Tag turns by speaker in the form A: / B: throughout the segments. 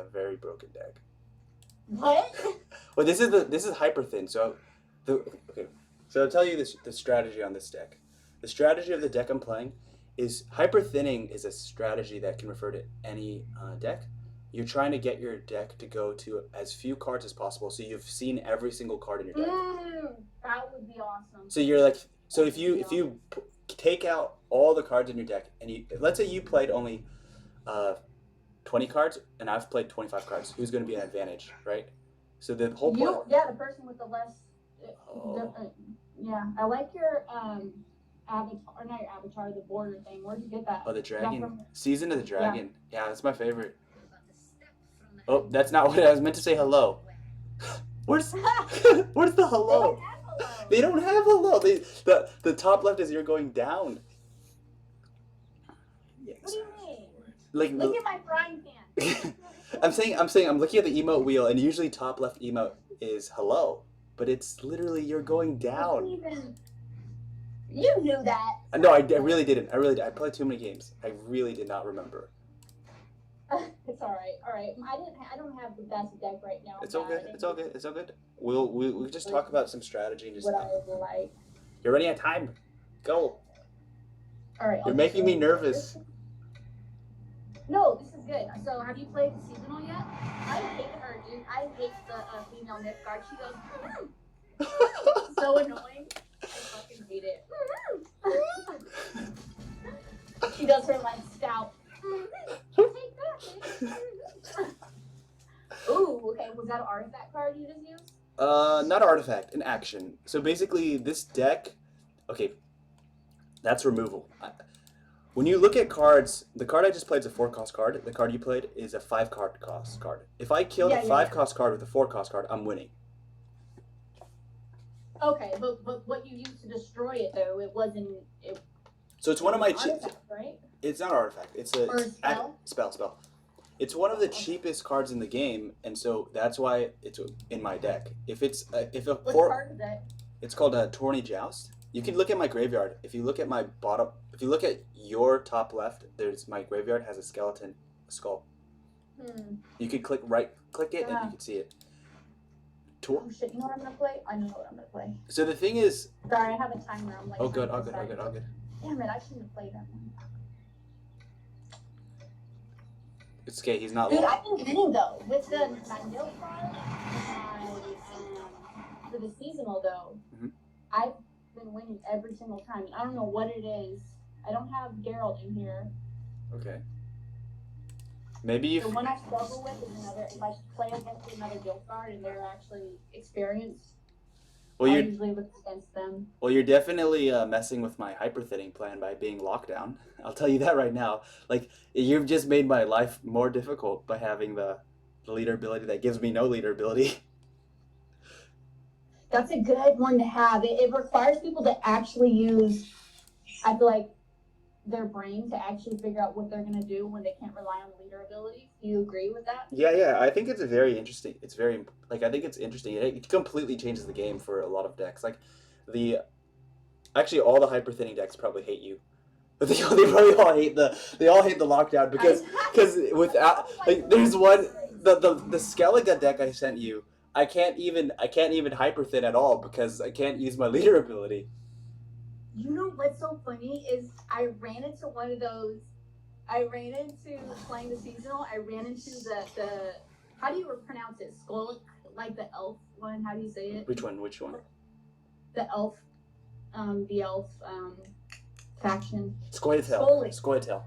A: a very broken deck.
B: What?
A: Well, this is HyperThin. So, okay. So I'll tell you the strategy on this deck. The strategy of the deck I'm playing is hyperthinning is a strategy that can refer to any deck. You're trying to get your deck to go to as few cards as possible, so you've seen every single card in your deck.
B: That would be awesome.
A: So you're like, so if you take out all the cards in your deck, and let's say you played only 20 cards, and I've played 25 cards, who's going to be an advantage, right? So the whole point.
B: The person with the less. Yeah, I like your avatar, or not your avatar, the border thing. Where'd you get that?
A: Oh, the dragon. Season of the Dragon. Yeah, that's my favorite. Oh, that's not what I was meant to say. Hello. Where's the hello? They don't have hello. The top left is you're going down.
B: Yes. What do you mean?
A: Like,
B: look at my frying pan.
A: I'm saying I'm looking at the emote wheel, and usually top left emote is hello, but it's literally you're going down.
B: You knew that.
A: No, I really didn't. I played too many games. I really did not remember.
B: It's all right. All right. I don't have the best deck right now.
A: It's okay. It's all good. It's all good. We'll just talk about some strategy and just.
B: What I like.
A: You're running out of time. Go.
B: All right.
A: You're making me nervous.
B: No, this is good. So, have you played the seasonal yet? I hate her, dude. I hate the female Nilf guard. She goes. So annoying. I fucking hate it. She does her like scout. Ooh, okay. Was that an artifact card you just used?
A: Not artifact, an action. So basically, this deck, okay, that's removal. When you look at cards, the card I just played is a 4-cost card. The card you played is a 5-card cost card. If I kill the 5-cost card with a 4-cost card, I'm winning.
B: Okay, but what you used to destroy it though, it wasn't.
A: So it's one of my
B: right?
A: It's not artifact. It's a spell. It's one of the cheapest cards in the game, and so that's why it's in my deck. What
B: card is that?
A: It's called a Tourney Joust. You can look at my graveyard. If you look at my bottom, if you look at your top left, there's my graveyard has a skeleton, a skull. You could click it, and you can see it.
B: Oh shit! You know what I'm gonna play? I know what I'm gonna play.
A: So the thing is.
B: Sorry, I have a timer. I'm like.
A: Oh good, all good.
B: Damn it! I shouldn't have played that one.
A: It's okay. He's not.
B: Dude, I've been winning though with my Nilf card. For the seasonal though, I've been winning every single time. I don't know what it is. I don't have Geralt in here.
A: Okay. Maybe
B: the one I struggle with is another. If I play against another guild card and they're actually experienced, I usually look against them.
A: Well, you're definitely messing with my hyperthinning plan by being locked down. I'll tell you that right now. Like, you've just made my life more difficult by having the leader ability that gives me no leader ability.
B: That's a good one to have. It requires people to actually use, I feel like, their brain to actually figure out what they're going to do when they can't rely on leader abilities. Do you agree with that?
A: Yeah. I think it's very interesting. It's very, I think it's interesting. It completely changes the game for a lot of decks. Like, actually, all the hyper-thinning decks probably hate you. They probably all hate the lockdown because without, like, there's one, the Skellige deck I sent you, I can't even hyper-thin at all because I can't use my leader ability.
B: You know what's so funny is I ran into one of those. I ran into playing the seasonal. I ran into the how do you pronounce it? Skull, like the elf one. How do you say it?
A: Which one?
B: The elf, faction.
A: Scoia'tael.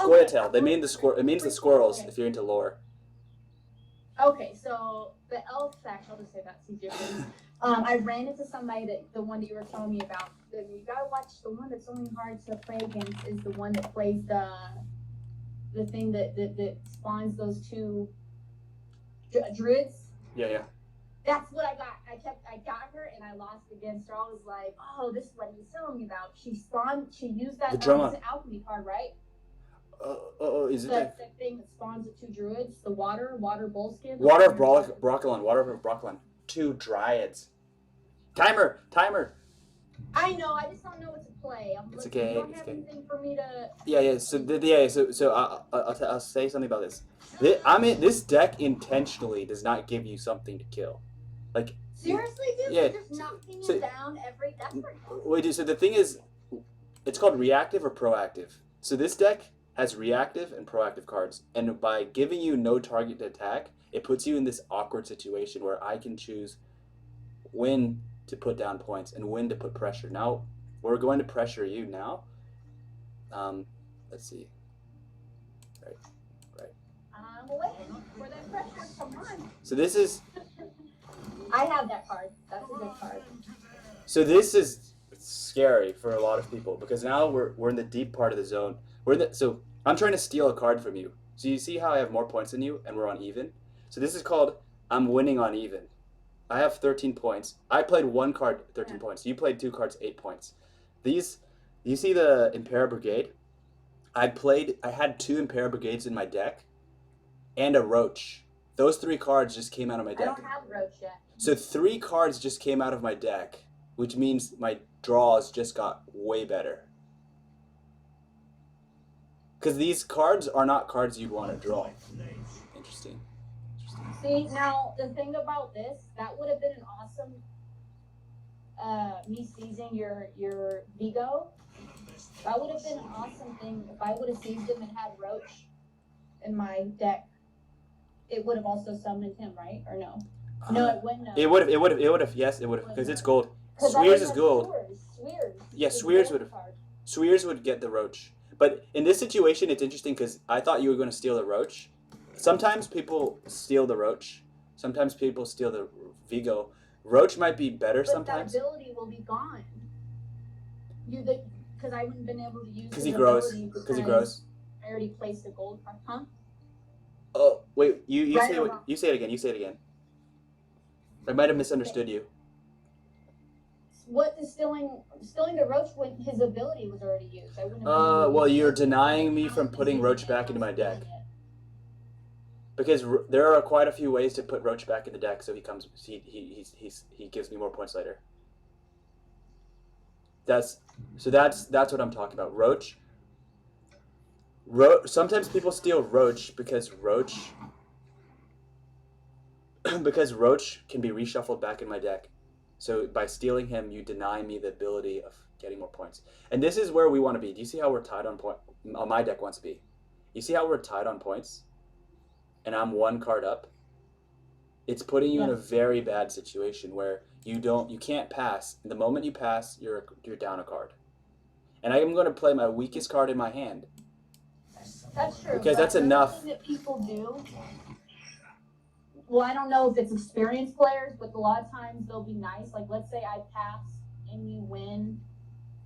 B: Okay.
A: They mean it means the squirrels if you're into lore.
B: Okay, so the elf faction. I'll just say that. I ran into somebody the one that you were telling me about. You gotta watch the one that's only hard to play against is the one that plays the thing that spawns those two druids.
A: Yeah.
B: That's what I got. I got her and I lost against her. I was like, oh, this is what he was telling me about. She used that alchemy card, right?
A: Is it
B: that thing that spawns the two druids? The water bullskin?
A: Water of Broccolin. 2 dryads. Timer.
B: I know. I just don't know what to play. I'm
A: It's
B: looking. You
A: okay.
B: don't
A: It's
B: have
A: okay.
B: anything for me to.
A: Yeah. So I'll say something about this. This deck intentionally does not give you something to kill. Like,
B: Seriously, dude,
A: yeah.
B: you're just knocking
A: So
B: him down every. That's pretty awesome.
A: wait, so the thing is, it's called reactive or proactive. So this deck has reactive and proactive cards, and by giving you no target to attack, it puts you in this awkward situation where I can choose when to put down points and when to put pressure. Now we're going to pressure you now. Let's see. Right, right.
B: I'm waiting for that pressure. Come on.
A: So this is
B: I have that card. That's a good card.
A: so this is scary for a lot of people because now we're in the deep part of the zone. So I'm trying to steal a card from you. So you see how I have more points than you and we're on even. So this is called I'm winning on even. I have 13 points. I played one card 13 points. You played two cards 8 points. These you see the Impera Brigade? I had two Impera Brigades in my deck and a Roach. Those three cards just came out of my
B: I
A: deck.
B: don't have Roach yet.
A: So three cards just came out of my deck, which means my draws just got way better. Because these cards are not cards you'd want to draw. Interesting.
B: See, now the thing about this, that would have been an awesome me seizing your Vigo. That would have been an awesome thing if I would have seized him and had Roach in my deck. It would have also summoned him, right? Or no? No, it wouldn't have.
A: It would have. Yes, it would have. Because it's gold.
B: 'Cause
A: Swears is gold.
B: Swears.
A: Yeah,
B: It's a
A: Swears
B: gold
A: would have.
B: card.
A: Swears would get the Roach. But in this situation, it's interesting because I thought you were going to steal the Roach. Sometimes people steal the Roach. Sometimes people steal the Vigo. Roach might be better
B: But
A: sometimes.
B: that ability will be gone. Because I wouldn't been able to use.
A: Because he grows.
B: Because
A: he grows.
B: I already placed a gold card, huh?
A: Oh wait, you
B: Right
A: say
B: or
A: what?
B: wrong?
A: You say it again. You say it again. I might have misunderstood you.
B: What is stealing the Roach when his ability was already used? I wouldn't have
A: Well, you're denying me from putting Roach back into my deck. Because there are quite a few ways to put Roach back in the deck, so he gives me more points later. That's what I'm talking about. Roach. Sometimes people steal Roach because Roach can be reshuffled back in my deck. So by stealing him, you deny me the ability of getting more points. And this is where we want to be. Do you see how we're tied on point? My deck wants to be. You see how we're tied on points? And I'm one card up. It's putting you in a very bad situation where you can't pass. The moment you pass, you're down a card. And I am going to play my weakest card in my hand.
B: That's true.
A: Because that's enough.
B: Thing that people do. Well, I don't know if it's experienced players, but a lot of times they'll be nice. Like, let's say I pass and you win.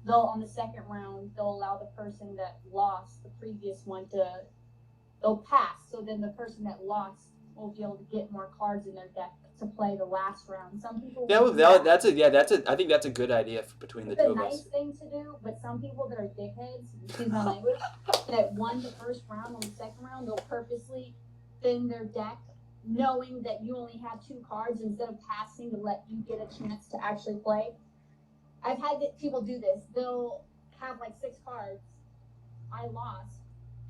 B: On the second round, they'll allow the person that lost the previous one they'll pass. So then the person that lost will be able to get more cards in their deck to play the last round. Some people.
A: I think that's a good idea between the two of us.
B: It's a nice thing to do, but some people that are dickheads, excuse my language, that won the first round on the second round, they'll purposely thin their deck, knowing that you only have 2 cards instead of passing to let you get a chance to actually play. I've had people do this. They'll have like 6 cards. I lost,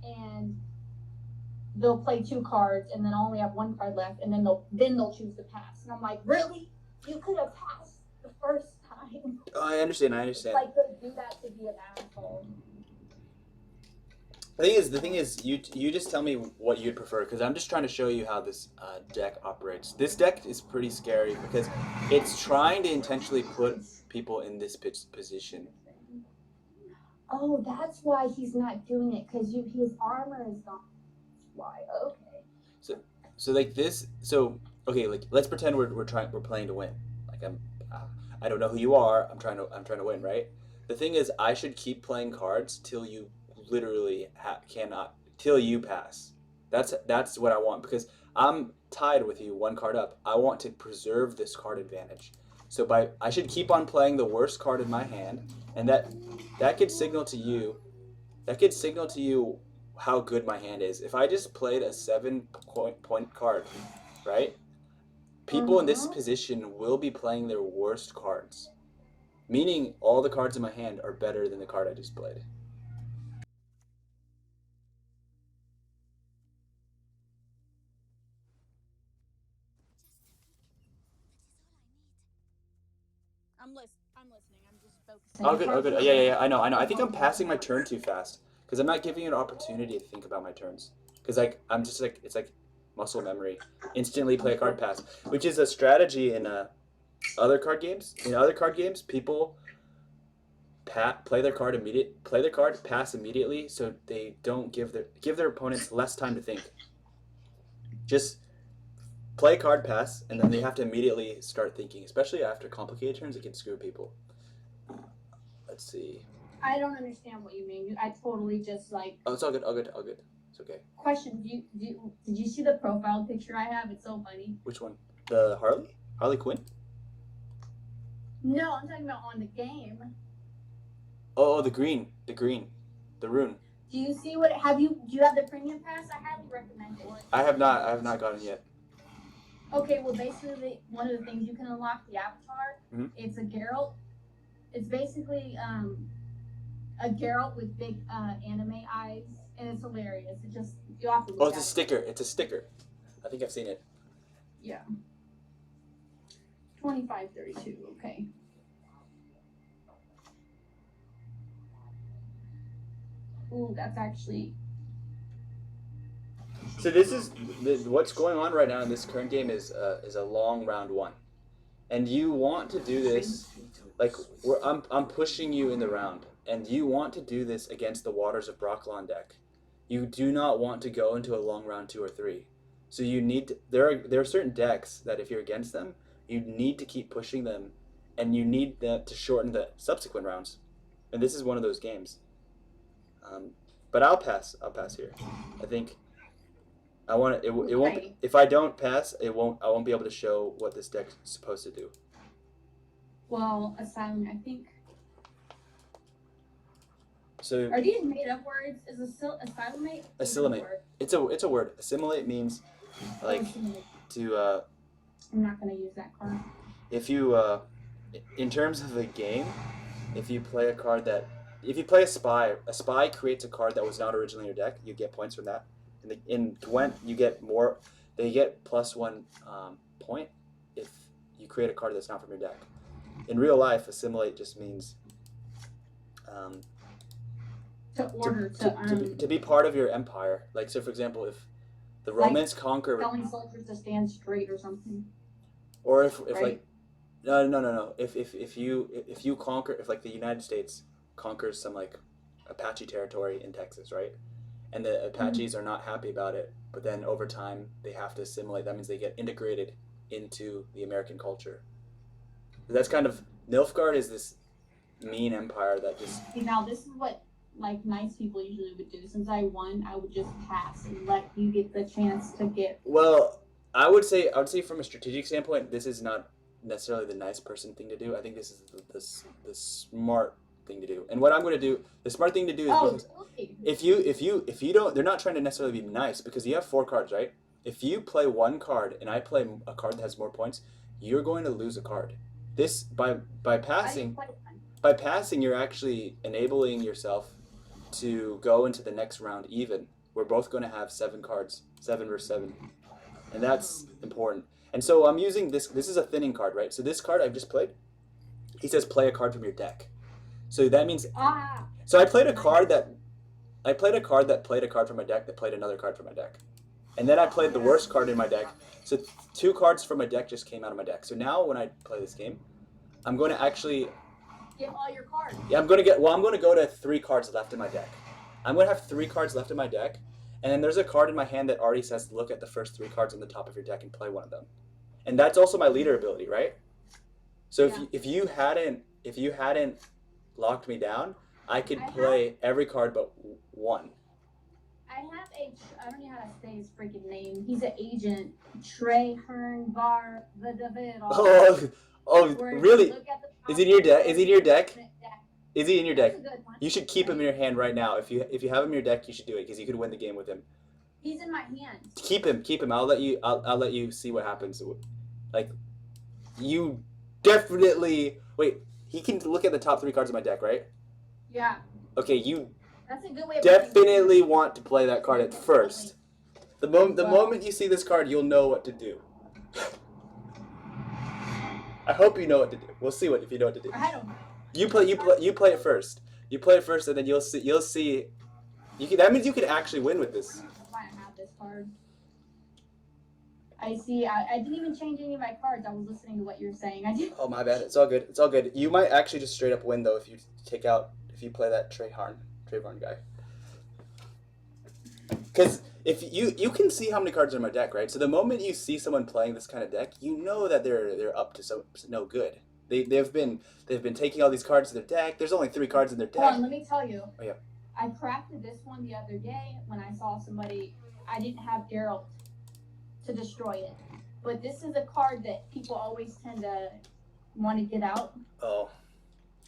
B: and they'll play 2 cards, and then only have 1 card left, and then they'll choose to pass. And I'm like, really? You could have passed the first time.
A: Oh, I understand.
B: It's like they do that to be an asshole.
A: The thing is, you just tell me what you'd prefer because I'm just trying to show you how this deck operates. This deck is pretty scary because it's trying to intentionally put people in this position.
B: Oh, that's why he's not doing it because his armor is gone. Why? Okay.
A: So like this. So okay, like let's pretend we're playing to win. Like I don't know who you are. I'm trying to win, right? The thing is, I should keep playing cards till you literally cannot till you pass. That's what I want because I'm tied with you 1 card up. I want to preserve this card advantage. So I should keep on playing the worst card in my hand, and that could signal to you how good my hand is. If I just played a 7-point card, right? People in this position will be playing their worst cards. meaning all the cards in my hand are better than the card I just played.
B: I'm listening. I'm just focusing.
A: Oh, good. Oh, good. Yeah. I know. I think I'm passing my turn too fast because I'm not giving you an opportunity to think about my turns. Because I'm just like it's like muscle memory. Instantly play a card pass, which is a strategy in other card games. In other card games, people play their card, pass immediately, so they don't give their opponents less time to think. Just play card pass, and then they have to immediately start thinking. Especially after complicated turns, it can screw people. Let's see.
B: I don't understand what you mean. I totally just like.
A: Oh, it's all good. All good. All good. It's okay.
B: Question: did you see the profile picture I have? It's so funny.
A: Which one? The Harley Quinn?
B: No, I'm talking about on the game.
A: Oh, the rune.
B: Do you see what? Do you have the premium pass? I highly recommend it.
A: I have not gotten it yet.
B: Okay, well, basically, one of the things you can unlock the avatar.
A: Mm-hmm.
B: It's a Geralt. It's basically a Geralt with big anime eyes, and it's hilarious. It just you have to.
A: Oh, it's a sticker. It's a sticker. I think I've seen it.
B: Yeah. 2532. Okay. Ooh, that's actually.
A: So this is what's going on right now in this current game is a long round one, and you want to do this like I'm pushing you in the round, and you want to do this against the Waters of Brokilon deck. You do not want to go into a long round 2 or 3. So you need to, there are certain decks that if you're against them, you need to keep pushing them, and you need that to shorten the subsequent rounds, and this is one of those games. But I'll pass here. I think. I want it won't. If I don't pass, I won't be able to show what this deck's supposed to do.
B: Well, Asylum, I think.
A: So
B: are these made up words? Is Asylumate?
A: Assimilate. It's a word. Assimilate means like to.
B: I'm not gonna use that card.
A: If you, in terms of the game, if you play a card that, if you play a spy creates a card that was not originally in your deck. You get points from that. In Gwent, you get more. They get +1 point if you create a card that's not from your deck. In real life, assimilate just means to be part of your empire. Like, so for example, if the Romans conquer,
B: telling soldiers to stand straight or something.
A: Or if right? Like no. If you conquer, if like the United States conquers some like Apache territory in Texas, right? And the Apaches are not happy about it, but then over time they have to assimilate. That means they get integrated into the American culture. That's kind of Nilfgaard is this mean empire that just.
B: Now this is what like nice people usually would do. Since I won, I would just pass and let you get the chance to get.
A: Well, I would say from a strategic standpoint, this is not necessarily the nice person thing to do. I think this is the smart thing to do. And what I'm going to do, the smart thing to do is if you don't, they're not trying to necessarily be nice because you have 4 cards, right? If you play 1 card and I play a card that has more points, you're going to lose a card. This by passing you're actually enabling yourself to go into the next round even. We're both going to have 7 cards, 7 versus 7. And that's important. And so I'm using this is a thinning card, right? So this card I've just played, he says play a card from your deck. So that means so I played a card that played a card from my deck that played another card from my deck. And then I played the worst card in my deck. So 2 cards from my deck just came out of my deck. So now when I play this game, I'm going to actually
B: get all your cards.
A: Yeah, I'm going to go to 3 cards left in my deck. I'm going to have 3 cards left in my deck. And then there's a card in my hand that already says look at the first 3 cards on the top of your deck and play one of them. And that's also my leader ability, right? So if you hadn't locked me down, I could play every card but 1.
B: I don't know how to say his freaking name. He's an agent. Trey Hearn Var the David.
A: Oh, really? Is he in your deck? Is he in your deck? Is he in your deck? You should keep him in your hand right now. If you have him in your deck, you should do it because you could win the game with him.
B: He's in my hand.
A: Keep him. I'll let you see what happens. Like, you definitely wait. he can look at the top 3 cards of my deck, right?
B: Yeah.
A: Okay, you
B: That's a good way of
A: definitely want to play that card at first. The
B: Well-
A: moment you see this card, you'll know what to do. I hope you know what to do. We'll see if you know what to do.
B: I don't know.
A: You play it first. You play it first, and then you'll see. That means you can actually win with this.
B: Why I have this card. I see. I didn't even change any of my cards. I was listening to what you were saying. I did.
A: Oh, my bad. It's all good. It's all good. You might actually just straight up win though if you play that Trayvon guy. Because if you can see how many cards are in my deck, right? So the moment you see someone playing this kind of deck, you know that they're up to no good. They've been taking all these cards to their deck. There's only 3 cards in their deck.
B: Hold on, let me tell you.
A: Oh, yeah.
B: I crafted this one the other day when I saw somebody. I didn't have Geralt to destroy it, but this is a card that people always tend to want to get out.
A: Oh,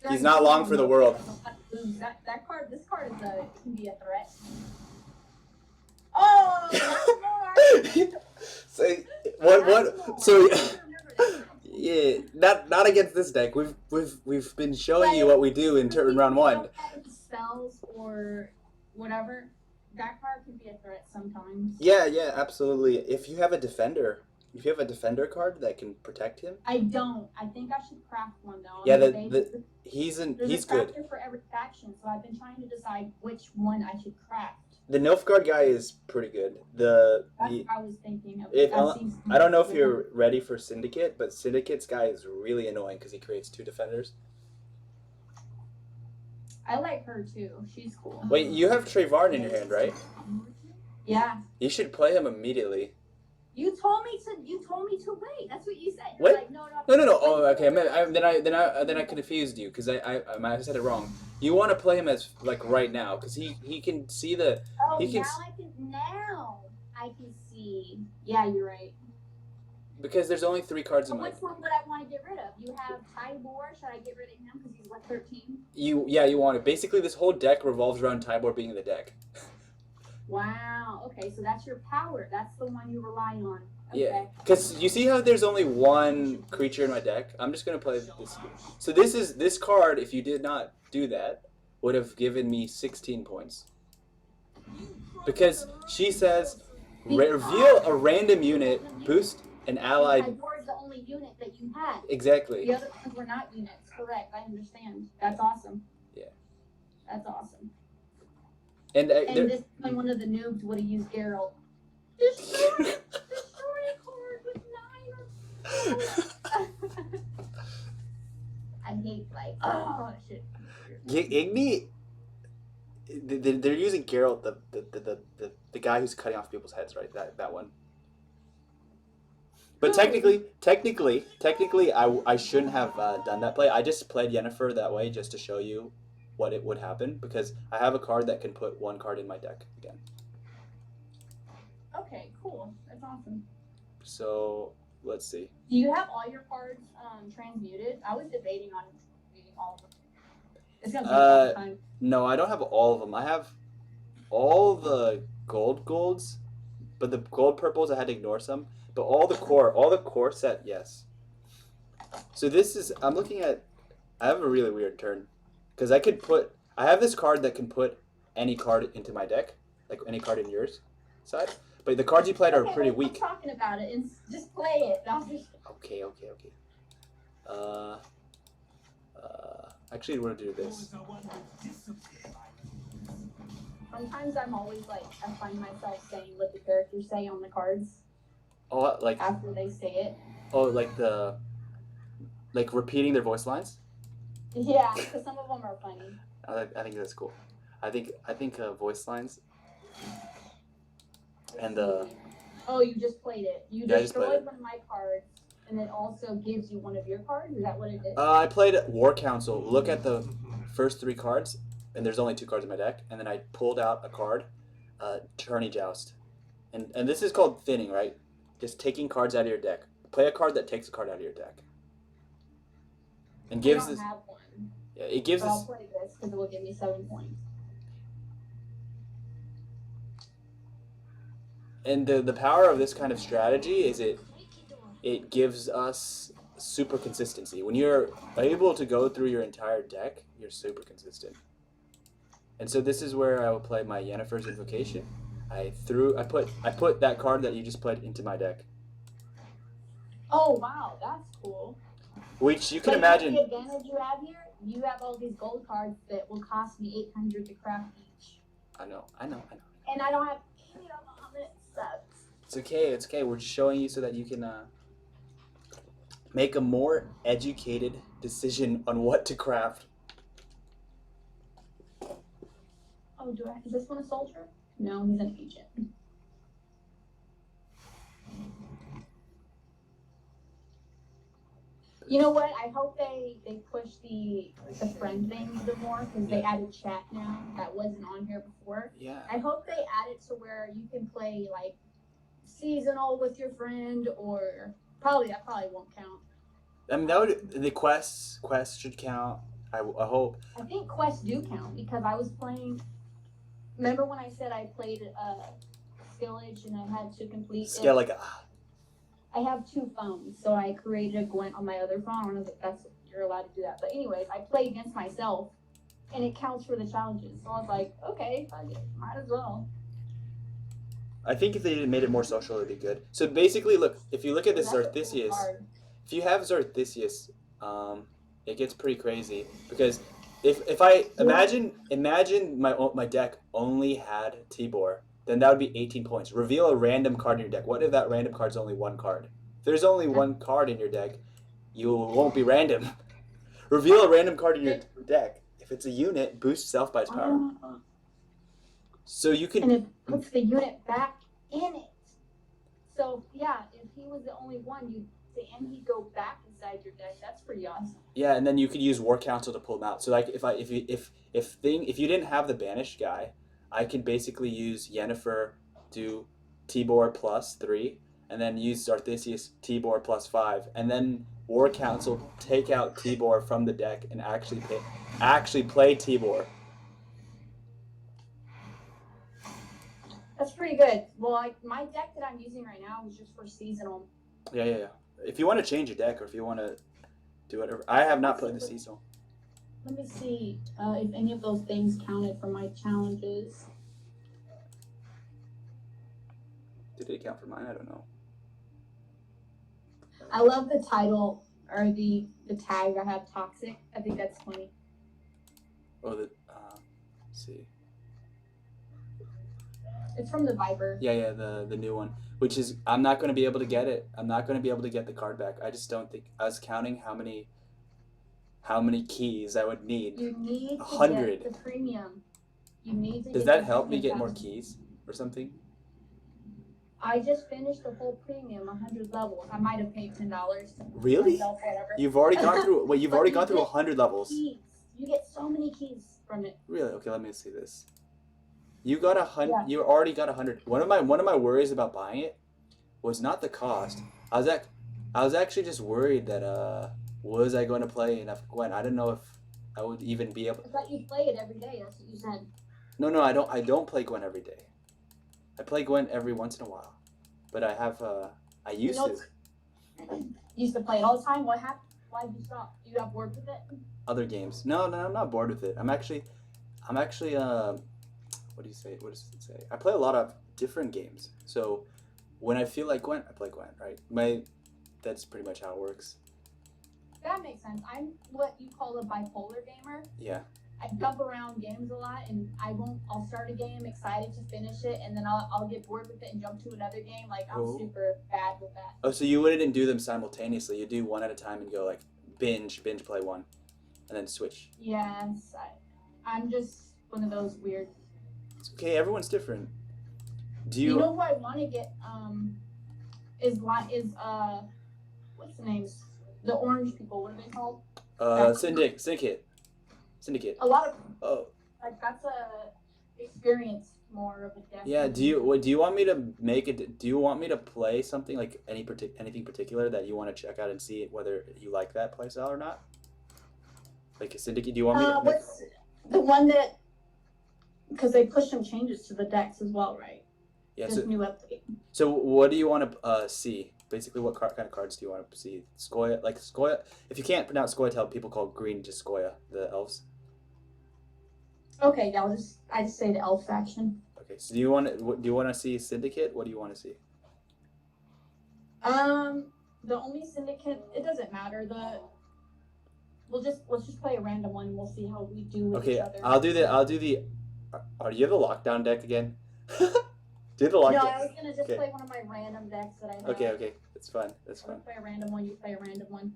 A: he's not long for the world.
B: This card can be a threat. Oh, that's more.
A: So what? So yeah, not against this deck. We've been showing you what we do in round 1.
B: Spells or whatever. That card can be a threat sometimes.
A: Yeah, absolutely. If you have a defender card that can protect him.
B: I don't. I think I should craft one though.
A: Yeah, he's
B: There's a
A: good.
B: crafter for every faction, so I've been trying to decide which one I should craft.
A: The Nilfgaard guy is pretty good.
B: That's what I was thinking of.
A: I don't know if you're ready for Syndicate, but Syndicate's guy is really annoying because he creates 2 defenders.
B: I like her too. She's cool.
A: Wait, you have Trayvon in your hand, right?
B: Yeah.
A: You should play him immediately.
B: You told me to wait. That's what you said. You're
A: What?
B: like, no.
A: Oh, okay. Then I confused you because I said it wrong. You want to play him as like right now because he can see the.
B: Oh,
A: he can,
B: now I can see. Yeah, you're right.
A: Because there's only 3 cards in my.
B: Which one would I want to get rid of? You have Tybor. Should I get rid of him because he's what 13?
A: You want it. Basically, this whole deck revolves around Tybor being in the deck.
B: Wow. Okay, so that's your power. That's the one you rely on. Okay.
A: Yeah, because you see how there's only 1 creature in my deck. I'm just gonna play this. So this card. If you did not do that, would have given me 16 points. Because she says, reveal a random unit, boost an allied.
B: Tybor is the only unit that you had.
A: Exactly.
B: The other ones were not units. Correct. I understand. That's awesome.
A: Yeah.
B: That's awesome.
A: And
B: this time one of the noobs would have used Geralt. Destroy a card with 9 I hate shit.
A: Igni. They're using Geralt, the guy who's cutting off people's heads, right? That one. But technically, I shouldn't have done that play. I just played Yennefer that way just to show you what it would happen because I have a card that can put 1 card in my deck again.
B: Okay, cool. That's awesome.
A: So let's see.
B: Do you have all your cards transmuted? I was debating on transmuting all of them. It's gonna take a long time.
A: No, I don't have all of them. I have all the golds, but the gold purples I had to ignore some. But all the core set, yes. So I'm looking at. I have a really weird turn, because I have this card that can put any card into my deck, like any card in yours side. But the cards you played are pretty weak.
B: I'm talking about it and just play it.
A: Okay. Actually, I want to do this.
B: Sometimes I'm always like, I find myself saying what the characters say on the cards.
A: Oh, like
B: after they say it.
A: Oh, like repeating their voice lines.
B: Yeah, because some of them are funny.
A: I think that's cool. I think voice lines. And
B: Oh, you just played it. You
A: Yeah,
B: destroyed one of my cards, and it also gives you one of your cards. Is that what it did?
A: I played War Council. Look at the first 3 cards, and there's only 2 cards in my deck. And then I pulled out a card, Tourney Joust, and this is called thinning, right? Just taking cards out of your deck. Play a card that takes a card out of your deck. And gives
B: I don't
A: this.
B: have one.
A: Yeah, it gives
B: But I'll
A: this.
B: play this because it will give me 7 points.
A: And the power of this kind of strategy is it gives us super consistency. When you're able to go through your entire deck, you're super consistent. And so this is where I will play my Yennefer's Invocation. I put that card that you just put into my deck,
B: Oh wow, that's cool.
A: which you can
B: But
A: imagine.
B: the advantage you have here, you have all these gold cards that will cost me 800 to craft each,
A: I know.
B: and I don't have any of them. It sucks.
A: It's okay. It's okay. We're just showing you so that you can make a more educated decision on what to craft.
B: Oh, is this one a soldier? No, he's an agent. You know what? I hope they push the friend thing even more, because they added chat now that wasn't on here before.
A: Yeah.
B: I hope they add it to where you can play like seasonal with your friend, or that probably won't count.
A: I mean, the quests should count. I hope.
B: I think quests do count, because I was playing. Remember when I said I played Skillage and I had to complete it? I have 2 phones, so I created a Gwent on my other phone. I don't know if you're allowed to do that. But anyways, I play against myself, and it counts for the challenges. So I was like, okay, might as well.
A: I think if they made it more social, it'd be good. So basically, look, if you look at this
B: That's
A: Zarthysius,
B: hard.
A: if you have Zarthysius, it gets pretty crazy, because if I imagine my deck only had Tibor, then that would be 18 points. Reveal a random card in your deck. What if that random card's only 1 card? If there's only 1 card in your deck, you won't be random. Reveal a random card in your deck. If it's a unit, boost self by its power. So you can.
B: And it puts the unit back in it. So yeah, if he was the only one, he'd go back inside your deck. That's pretty awesome.
A: Yeah, and then you could use War Council to pull them out. So like if you didn't have the banished guy, I could basically use Yennefer, do Tibor +3, and then use Zarthysius Tibor +5, and then War Council take out Tibor from the deck and actually play Tibor.
B: That's pretty good. Well, my deck that I'm using right now is just for seasonal.
A: Yeah. If you want to change your deck, or if you want to do whatever, I have not played the seasonal.
B: Let me see if any of those things counted for my challenges.
A: Did it count for mine? I don't know.
B: I love the title, or the tag I have, toxic. I think that's funny.
A: Oh, let's see.
B: It's from the Viber.
A: Yeah, the new one. Which is, I'm not going to be able to get it. I'm not going to be able to get the card back. I just don't think. I was counting how many keys I would need.
B: You need
A: 100.
B: to get the premium. You need to.
A: Does that help me get more keys or something?
B: I just finished the whole premium, 100 levels. I might have paid $10.
A: Really?
B: Myself, whatever.
A: You've already gone through. Wait, you've already gone through
B: get
A: 100 levels.
B: Keys. You get so many keys from it.
A: Really? Okay, let me see this. You got 100.
B: Yeah.
A: You already got 100. One of my worries about buying it was not the cost. I was actually just worried that was I going to play enough Gwent? I didn't know if I would even be able.
B: I thought you play it every day. That's what you said.
A: No, I don't. I don't play Gwent every day. I play Gwent every once in a while, but I have. I used to.
B: You used to play it all the time. What happened? Why did you stop? You got bored with it?
A: Other games. No, I'm not bored with it. I'm actually. What do you say? What does it say? I play a lot of different games. So when I feel like Gwent, I play Gwent, right? That's pretty much how it works.
B: That makes sense. I'm what you call a bipolar gamer.
A: Yeah.
B: I jump around games a lot, and I'll start a game excited to finish it, and then I'll get bored with it and jump to another game. Like, I'm super bad with that.
A: Oh, so you wouldn't do them simultaneously. You do one at a time and go like binge play one, and then switch.
B: Yes. I'm just one of those weird.
A: It's okay. Everyone's different.
B: You know who I want to get? Is what's the name? The orange people. What are they called?
A: Syndicate.
B: A lot of.
A: Oh.
B: Like, that's a experience more of a deck.
A: Yeah. Do you want me to make it? Do you want me to play something like anything particular that you want to check out and see whether you like that playstyle or not? Like a Syndicate. Do you want me to?
B: What's the one that? Because they push some changes to the decks as well, right?
A: Yeah.
B: This new update.
A: So what do you want to see? basically what kind of cards do you want to see? Skoya, like Skoya. If you can't pronounce Skoya, people call green just Skoya, the elves.
B: Okay, yeah, I just say the elf faction.
A: Okay, so do you want to see Syndicate? What do you want to see?
B: The only syndicate, it doesn't matter. Let's just play a random one and we'll see how we do with each
A: Okay,
B: other.
A: I'll do the. Oh, do you have the lockdown deck again? Do the lockdown.
B: No, I was gonna just
A: Okay.
B: play one of my random decks that I have.
A: Okay, that's fun. That's
B: I'm
A: fun.
B: gonna play a random one. You play a random one.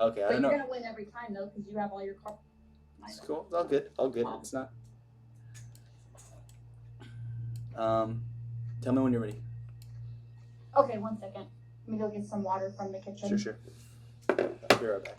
A: Okay, I
B: But
A: don't
B: you're
A: know.
B: gonna win every time though, because you have all your cards.
A: It's cool. All good. All good. It's not. Tell me when you're ready.
B: Okay, 1 second. Let me go get some water from the kitchen.
A: Sure. I'll be right back.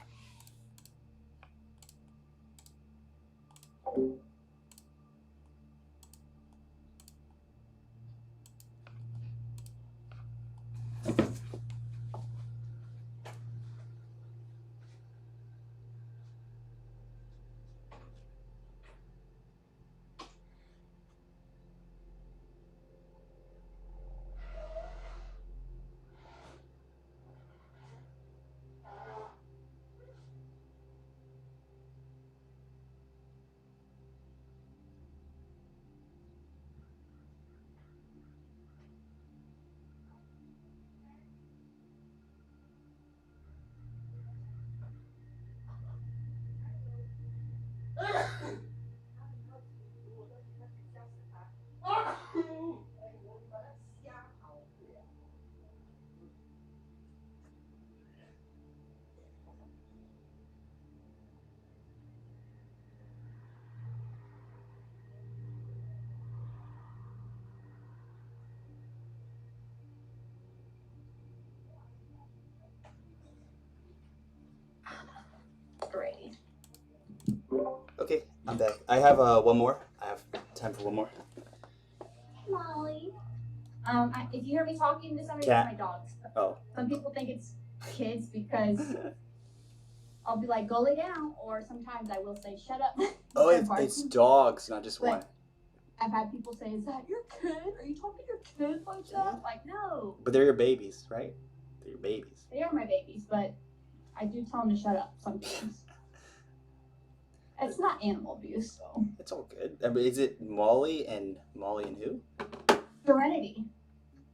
B: Great.
A: Okay, I'm back. I have one more. I have time for one more.
B: Molly. If you hear me talking to somebody,
A: Cat.
B: it's my dogs.
A: Oh.
B: Some people think it's kids because I'll be like, go lay down, or sometimes I will say, shut up.
A: Oh,
B: They're
A: it's
B: barking.
A: dogs, not just
B: But-
A: one.
B: I've had people say, is that your kid? Are you talking to your kid like that? Like, no.
A: But they're your babies, right? They're your babies.
B: They are my babies, but I do tell them to shut up sometimes. It's not animal abuse, though.
A: It's all good. I mean, is it Molly and who?
B: Serenity.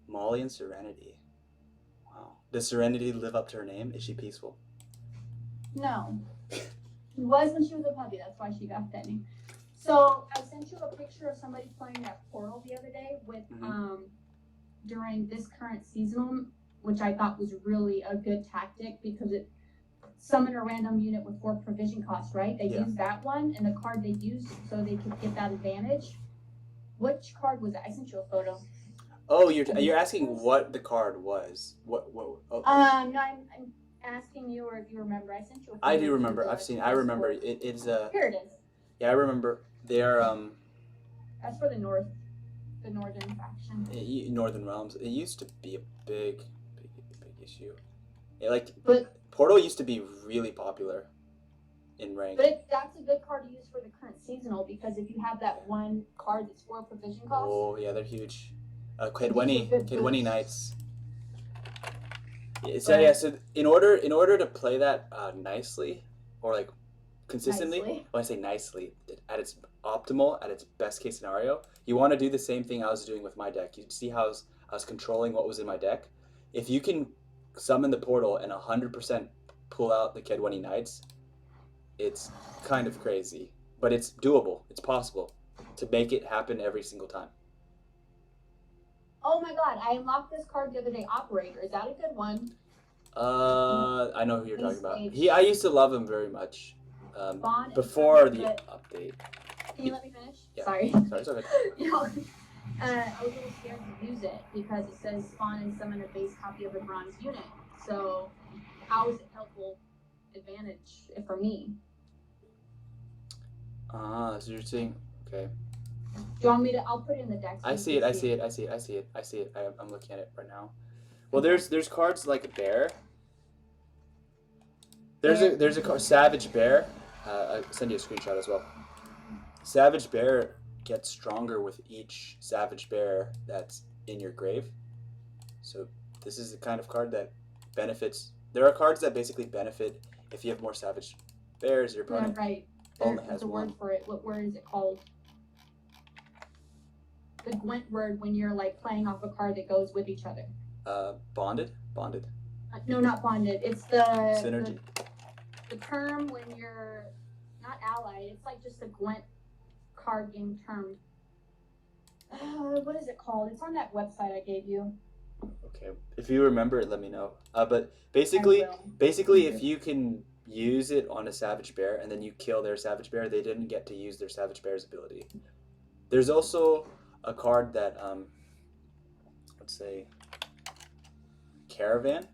A: Molly and Serenity. Wow. Does Serenity live up to her name? Is she peaceful?
B: No. She was when she was a puppy. That's why she got that name. So I sent you a picture of somebody playing that Portal the other day with during this current seasonal, which I thought was really a good tactic because it summoned a random unit with 4 provision costs, right? They
A: Yeah.
B: used that one and the card they used so they could get that advantage. Which card was it? I sent you a photo.
A: Oh, you're asking what the card was. What oh.
B: No, I'm asking you or if you remember. I sent you a photo.
A: I do remember.
B: to
A: I've
B: the
A: seen. I remember.
B: Discord.
A: It's
B: Here it is.
A: Yeah, I remember. They're
B: That's for the northern faction.
A: Northern Realms. It used to be a big issue. Like
B: But
A: Portal used to be really popular in rank.
B: that's a good card to use for the current seasonal because if you have that one card that's 4 provision costs.
A: Oh yeah, they're huge.
B: These are
A: Kedwenny
B: good boosts.
A: Knights. So in order to play that nicely or like consistently,
B: Nicely.
A: when I say nicely, at its optimal, at its best case scenario, you want to do the same thing I was doing with my deck. You see how I was controlling what was in my deck. If you can summon the portal and 100% pull out the Kedwenny Knights, it's kind of crazy, but it's doable. It's possible to make it happen every single time.
B: Oh my god, I unlocked this card the other day, Operator. Is that a good one?
A: I know who you're talking about.
B: Stage.
A: I used to love him very much.
B: Spawn and
A: Before
B: summon,
A: the
B: but-
A: update.
B: Can you let me finish?
A: Yeah.
B: Sorry.
A: Sorry, it's okay.
B: You know, I was a little scared to use it because it says spawn and summon a base copy of a bronze unit. So how is it helpful advantage for me?
A: So you're saying, okay.
B: Do you want me to? I'll put it in the deck. so
A: I
B: you
A: see
B: can
A: it. I see it. I'm looking at it right now. Well, there's cards like Bear. There's a card, Savage Bear. I'll send you a screenshot as well. Savage Bear gets stronger with each Savage Bear that's in your grave. So This is the kind of card that benefits. There are cards that basically benefit if you have more Savage Bears. Your
B: Yeah,
A: opponent
B: right.
A: only
B: There's
A: has
B: a word
A: one.
B: for it. What word is it called? The Gwent word when you're like playing off a card that goes with each other.
A: Bonded.
B: No, not bonded. It's the
A: Synergy.
B: the term when you're not allied. It's like just a Gwent card game term. What is it called? It's on that website I gave you.
A: Okay. If you remember it, let me know. But basically, if you can use it on a Savage Bear and then you kill their Savage Bear, they didn't get to use their Savage Bear's ability. There's also a card that, let's say, Caravan.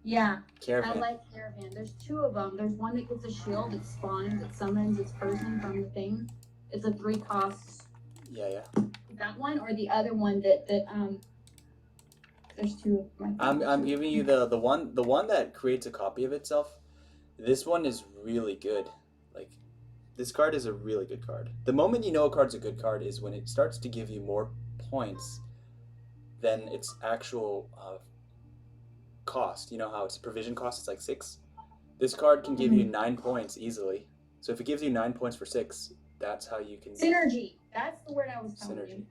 B: Yeah,
A: Caravan.
B: I like Caravan. There's two of them. There's one that gets a shield, it spawns, it summons its person from the thing. It's a 3 cost.
A: Yeah.
B: That one or the other one that there's two.
A: I'm giving you the one that creates a copy of itself. This one is really good. Like, this card is a really good card. The moment you know a card's a good card is when it starts to give you more points than its actual cost. You know how its provision cost is like 6? This card can give you 9 points easily. So if it gives you 9 points for 6, that's how you can...
B: Synergy. That's the word I was telling you.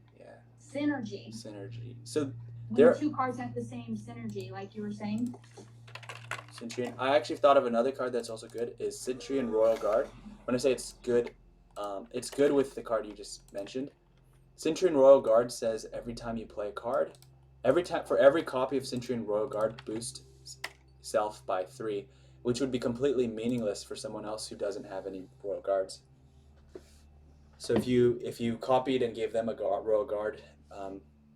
A: Synergy, yeah.
B: Synergy.
A: So
B: when two cards have the same synergy, like you were saying.
A: Centurion. I actually thought of another card that's also good, is Centurion Royal Guard. When I say it's good with the card you just mentioned. Centurion Royal Guard says every time you play a card, for every copy of Centurion Royal Guard, boost self by 3, which would be completely meaningless for someone else who doesn't have any Royal Guards. So if you copied and gave them a Royal Guard,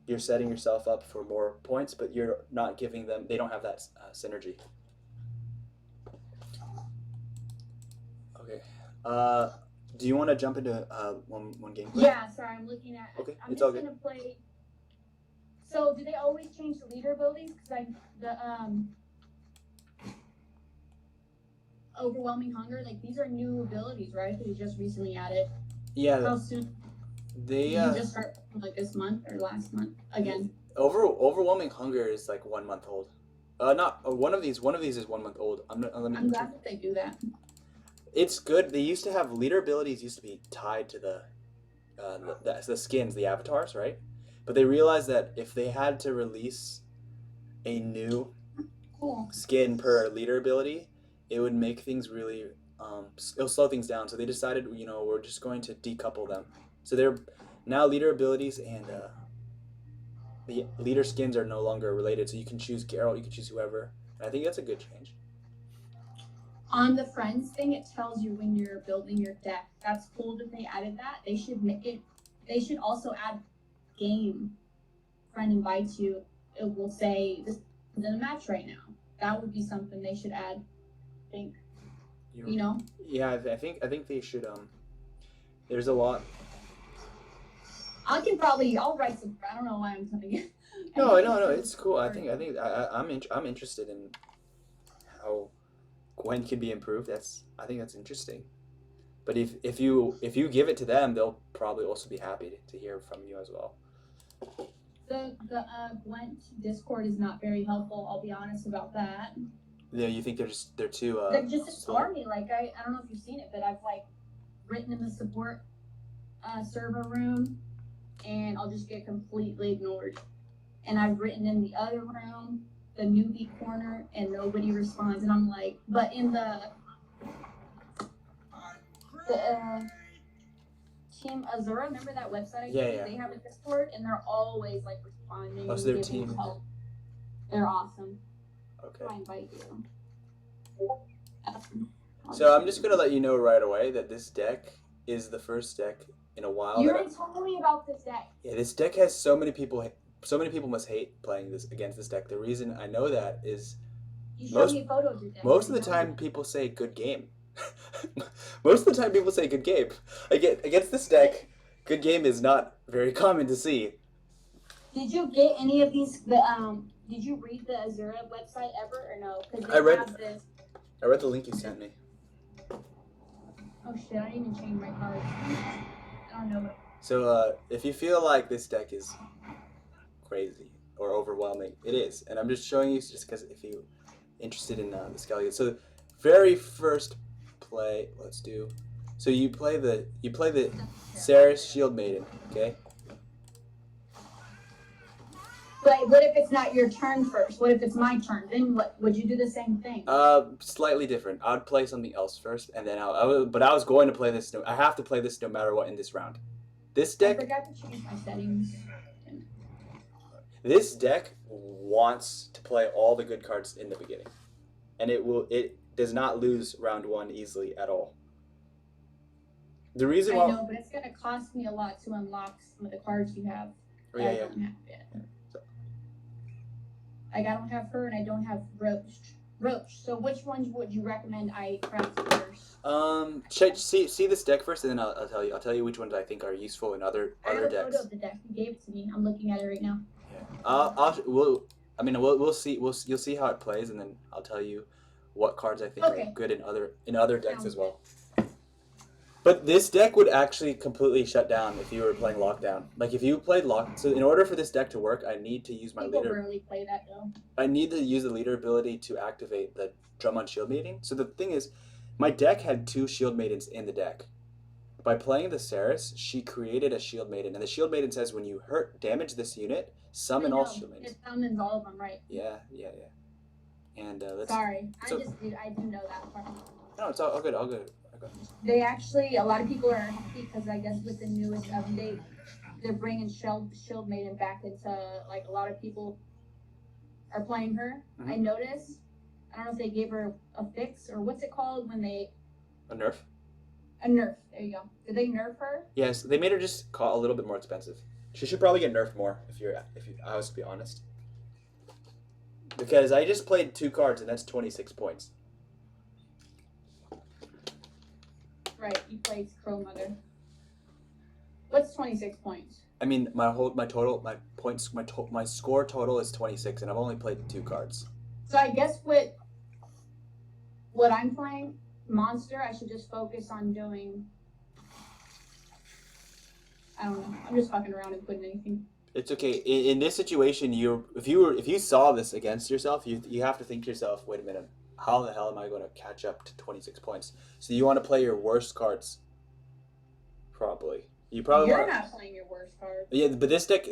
A: you're setting yourself up for more points, but you're not giving them. They don't have that synergy. Okay. Do you want to jump into one game?
B: Yeah. Sorry, I'm looking at.
A: Okay,
B: I'm
A: it's
B: just
A: all good.
B: gonna play. So do they always change the leader abilities? Because the overwhelming hunger, like these are new abilities, right? They just recently added.
A: Yeah.
B: How soon?
A: They
B: Did you just start like this month or last month again?
A: Overwhelming hunger is like 1 month old. Not one of these is 1 month old.
B: I'm glad that they do that.
A: It's good. They used to have leader abilities used to be tied to the skins, the avatars, right? But they realized that if they had to release a new skin per leader ability, it would make things really it'll slow things down. So they decided, we're just going to decouple them. So they're now leader abilities and the leader skins are no longer related. So you can choose Geralt, you can choose whoever. And I think that's a good change.
B: On the friends thing, it tells you when you're building your deck. That's cool that they added that. They should make it. They should also add game. Friend invites you. It will say this is in a match right now. That would be something they should add. I think.
A: Yeah, I think they should. There's a lot.
B: I'll write some. I don't know why I'm telling you.
A: No, it's cool. I'm interested in how Gwent can be improved. I think that's interesting. But if you give it to them, they'll probably also be happy to hear from you as well.
B: The Gwent Discord is not very helpful. I'll be honest about that.
A: Yeah, you think they're too.
B: They just ignore me. Like I don't know if you've seen it, but I've like written in the support server room, and I'll just get completely ignored. And I've written in the other room, the newbie corner, and nobody responds. And I'm like, but in the Team Azura, remember that website I gave you? They have a Discord, and they're always like responding.
A: Oh, so their team.
B: Help. They're awesome.
A: Okay.
B: I invite you.
A: So I'm just gonna let you know right away that this deck is the first deck in a while.
B: You already told me about this deck.
A: Yeah, this deck has so many people must hate playing against this deck. The reason I know that is
B: you showed me a photo of your deck.
A: Most of the time, people say good game. Most of the time, people say good game. Against this deck, good game is not very common to see.
B: Did you get any of these? Did you read the Azura website ever or no?
A: I read the link you sent me.
B: Oh shit! I didn't even change my cards. I don't know.
A: So if you feel like this deck is crazy, or overwhelming. It is, and I'm just showing you just because if you're interested in the Skellige. So very first play, let's do. So you play the Sarah's Shield Maiden, okay?
B: But what if it's not your turn first? What if it's my turn? Then what? Would you do the same thing?
A: Slightly different. I would play something else first, and then but I was going to play this. I have to play this no matter what in this round. This
B: I
A: deck.
B: forgot to change my settings.
A: This deck wants to play all the good cards in the beginning, and it does not lose round one easily at all. The reason why
B: I know, but it's gonna cost me a lot to unlock some of the cards you have.
A: Oh, yeah,
B: I don't have yet. Like I don't have her, and I don't have Roach. So which ones would you recommend I craft first?
A: See this deck first, and then I'll tell you. I'll tell you which ones I think are useful in other
B: I have
A: decks.
B: a photo of the deck. You gave it to me. I'm looking at it right now.
A: Yeah. We'll see. You'll see how it plays, and then I'll tell you what cards I think are good in other decks as well. But this deck would actually completely shut down if you were playing Lockdown. Like if you played So in order for this deck to work, I need to use my
B: People
A: leader.
B: rarely play that though.
A: I need to use the leader ability to activate the Drum on Shield Maiden. So the thing is, my deck had 2 Shield Maidens in the deck. By playing the Saris, she created a Shield Maiden, and the Shield Maiden says when you damage this unit, summon all Shield Maidens.
B: It summons all of them, right?
A: Yeah. And
B: Sorry, I do know that part.
A: No, it's all good.
B: They actually, a lot of people are happy because I guess with the newest update, they're bringing Shield Maiden back into, like, a lot of people are playing her.
A: Mm-hmm.
B: I noticed. I don't know if they gave her a fix or what's it called when they...
A: A nerf?
B: A nerf. There you go. Did they nerf her?
A: Yes, they made her just a little bit more expensive. She should probably get nerfed more I was to be honest. Because I just played 2 cards and that's 26 points.
B: Right, you played Crow Mother. What's 26 points?
A: I mean, my score total is 26, and I've only played 2 cards.
B: So I guess what I'm playing, Monster, I should just focus on doing. I don't know. I'm just fucking around and putting anything.
A: It's okay. In this situation, if you saw this against yourself, you have to think to yourself, wait a minute, how the hell am I going to catch up to 26 points? So you want to play your worst cards. Probably. You're
B: not playing your worst cards.
A: Yeah, but this deck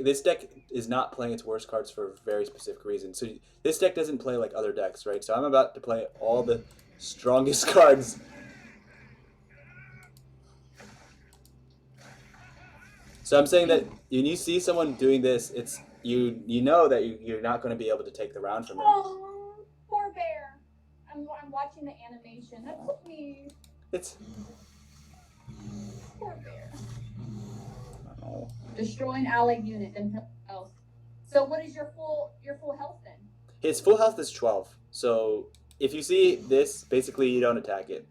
A: is not playing its worst cards for a very specific reason. So this deck doesn't play like other decks, right? So I'm about to play all the strongest cards. So I'm saying that when you see someone doing this, it's you know that you're not going to be able to take the round from them.
B: Oh, poor bear. I'm watching the animation. That's me.
A: It's
B: poor bear.
A: Oh.
B: Destroy an allied unit, then health. So what is your full health then?
A: His full health is 12. So if you see this, basically you don't attack it,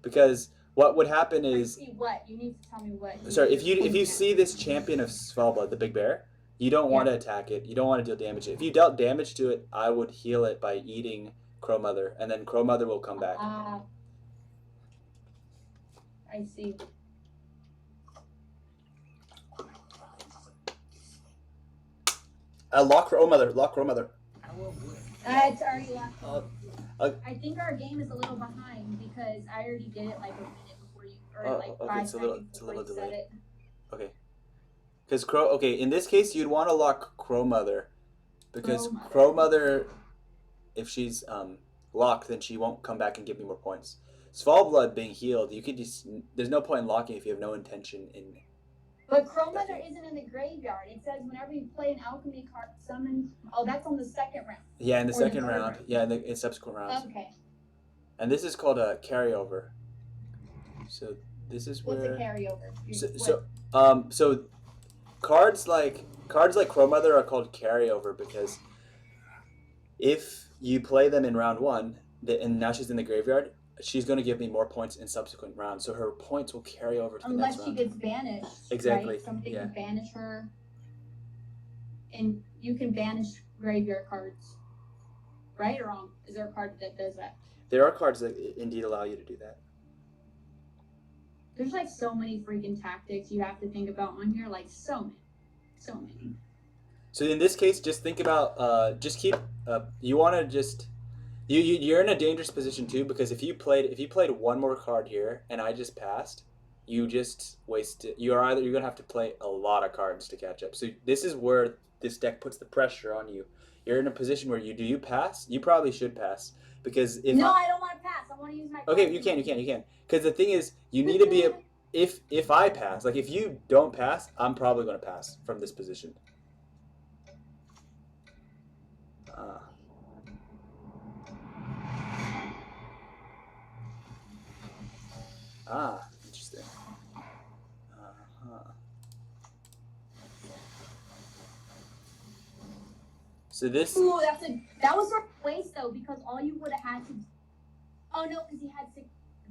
A: because what would happen is.
B: I see what? You need to tell me what.
A: Sorry, if you see this champion of Svalbard, the big bear, you don't want to attack it. You don't want to deal damage to it. If you dealt damage to it, I would heal it by eating Crow Mother, and then Crow Mother will come back.
B: I see.
A: Lock Crow Mother.
B: It's already locked. I think our game is a little behind because I already did it like a minute before you, or like 5 seconds before you said it.
A: Okay. Because in this case, you'd want to lock Crow Mother, because Crow Mother, if she's locked, then she won't come back and give me more points. Svalblood being healed, you could there's no point in locking if you have no intention in.
B: But Crow Mother isn't in the graveyard. It says whenever you play an alchemy card, summon. Oh, that's on the second round.
A: Yeah, in the second round. Yeah, in subsequent rounds.
B: Okay.
A: And this is called a carryover. So this is where.
B: What's a carryover?
A: So cards like Crow Mother are called carryover because if you play them in round 1, and now she's in the graveyard, she's going to give me more points in subsequent rounds, so her points will carry over to the next round.
B: Unless she gets banished.
A: Exactly.
B: Right? Something can banish her, and you can banish graveyard cards. Right or wrong? Is there a card that does that?
A: There are cards that indeed allow you to do that.
B: There's like so many freaking tactics you have to think about on here, like so many.
A: So in this case, just think about just keep you want to just you're in a dangerous position too because if you played one more card here and I just passed, you just wasted. You're gonna have to play a lot of cards to catch up. So this is where this deck puts the pressure on you. You're in a position where you pass? You probably should pass because if
B: No, I don't want to pass. I want to use my.
A: okay, you can. Because the thing is, you need to be a, if I pass, like if you don't pass, I'm probably gonna pass from this position. Uh, interesting. Uh-huh. So this.
B: Ooh, that was a waste though because all you would have had to. Oh no, because he had 6.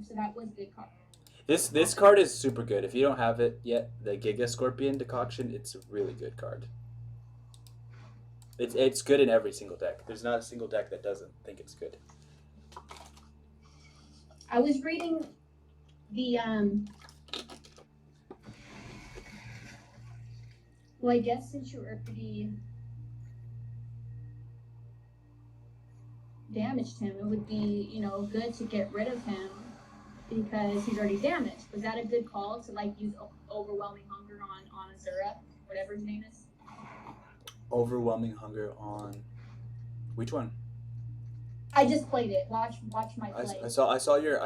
B: So that was a good card.
A: This card is super good. If you don't have it yet, the Giga Scorpion Decoction, it's a really good card. It's good in every single deck. There's not a single deck that doesn't think it's good.
B: I was reading the well, I guess since you were pretty damaged him, it would be, good to get rid of him because he's already damaged. Was that a good call to like use overwhelming hunger on Azura, whatever his name is?
A: Overwhelming hunger on which one?
B: I just played it. Watch my play.
A: I saw your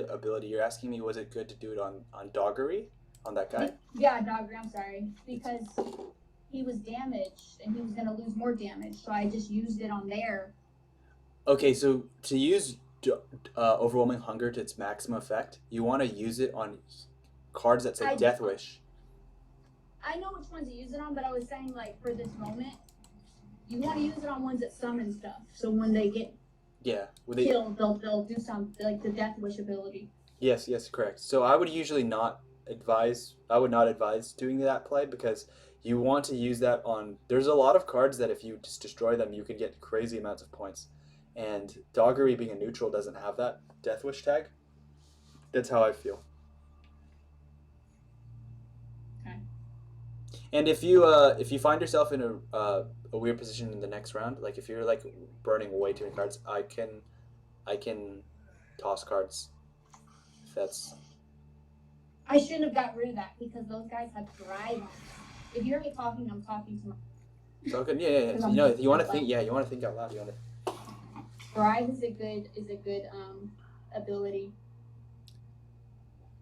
A: ability. You're asking me was it good to do it on Doggery? On that guy?
B: Yeah, Doggery, I'm sorry. Because he was damaged and he was gonna lose more damage, so I just used it on there.
A: Okay, so to use Overwhelming Hunger to its maximum effect, you want to use it on cards that say Death Wish.
B: I know which ones to use it on, but I was saying, like, for this moment, you want to use it on ones that summon stuff. So when they get killed, they'll do something, like the Death Wish ability.
A: Yes, correct. So I would usually not advise doing that play because you want to use that on... There's a lot of cards that if you just destroy them, you could get crazy amounts of points. And Doggery being a neutral doesn't have that Death Wish tag. That's how I feel.
B: Okay.
A: And if you find yourself in a weird position in the next round, like if you're like burning way too many cards, I can toss cards. If that's...
B: I shouldn't have got rid of that because those guys have drive. If you hear me talking, I'm talking to my...
A: So good. Yeah. You want to think. Yeah, you want to think out loud. You want to...
B: Drive is a good ability.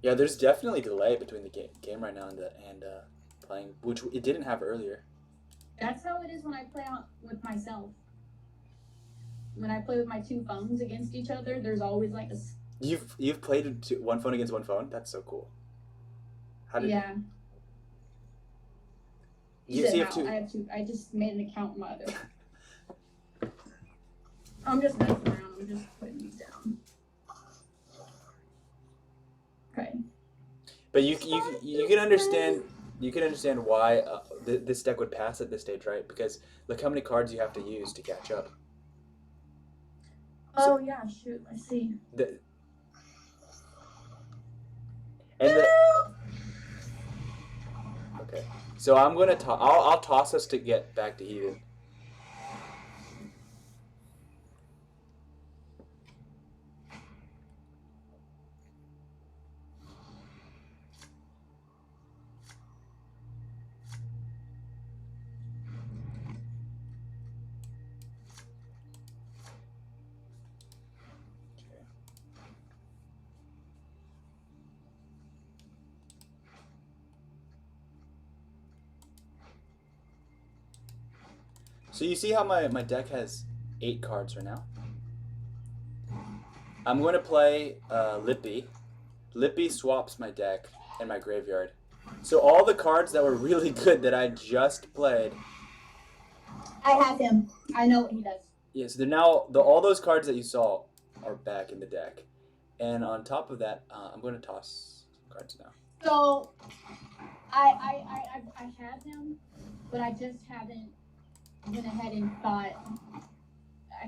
A: Yeah, there's definitely delay between the game right now and playing, which it didn't have earlier.
B: That's how it is when I play with myself. When I play with my 2 phones against each other, there's always like a...
A: You've played one phone against one phone? That's so cool. How did...
B: Yeah.
A: You have 2.
B: I have 2. I just made an account in my other. I'm just messing around. I'm just putting these down. Okay.
A: But you can understand why this deck would pass at this stage, right? Because look how many cards you have to use to catch up.
B: Oh yeah, shoot. I see.
A: Okay. So I'm gonna I'll toss us to get back to Heathen. So you see how my deck has 8 cards right now? I'm going to play Lippy. Lippy swaps my deck and my graveyard. So all the cards that were really good that I just played...
B: I have him. I know what he does.
A: Yeah, so they're now... all those cards that you saw are back in the deck. And on top of that, I'm going to toss cards now.
B: So, I have him, but I just haven't went ahead and I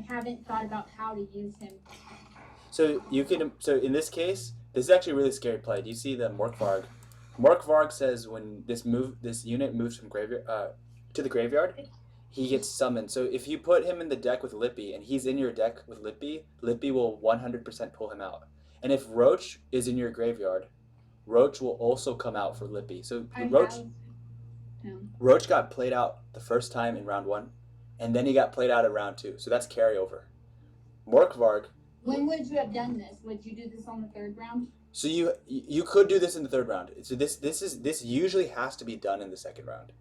B: haven't thought about how to use him.
A: So you can. So in this case, this is actually a really scary play. Do you see the Morkvarg? Morkvarg says when this unit moves from graveyard to the graveyard, he gets summoned. So if you put him in the deck with Lippy and he's in your deck with Lippy, Lippy will 100% pull him out. And if Roach is in your graveyard, Roach will also come out for Lippy. So Roach got played out the first time in round 1, and then he got played out in round 2. So that's carryover. Morkvarg.
B: When would you have done this? Would you do this on the 3rd round?
A: So you could do this in the 3rd round. So this usually has to be done in the 2nd round,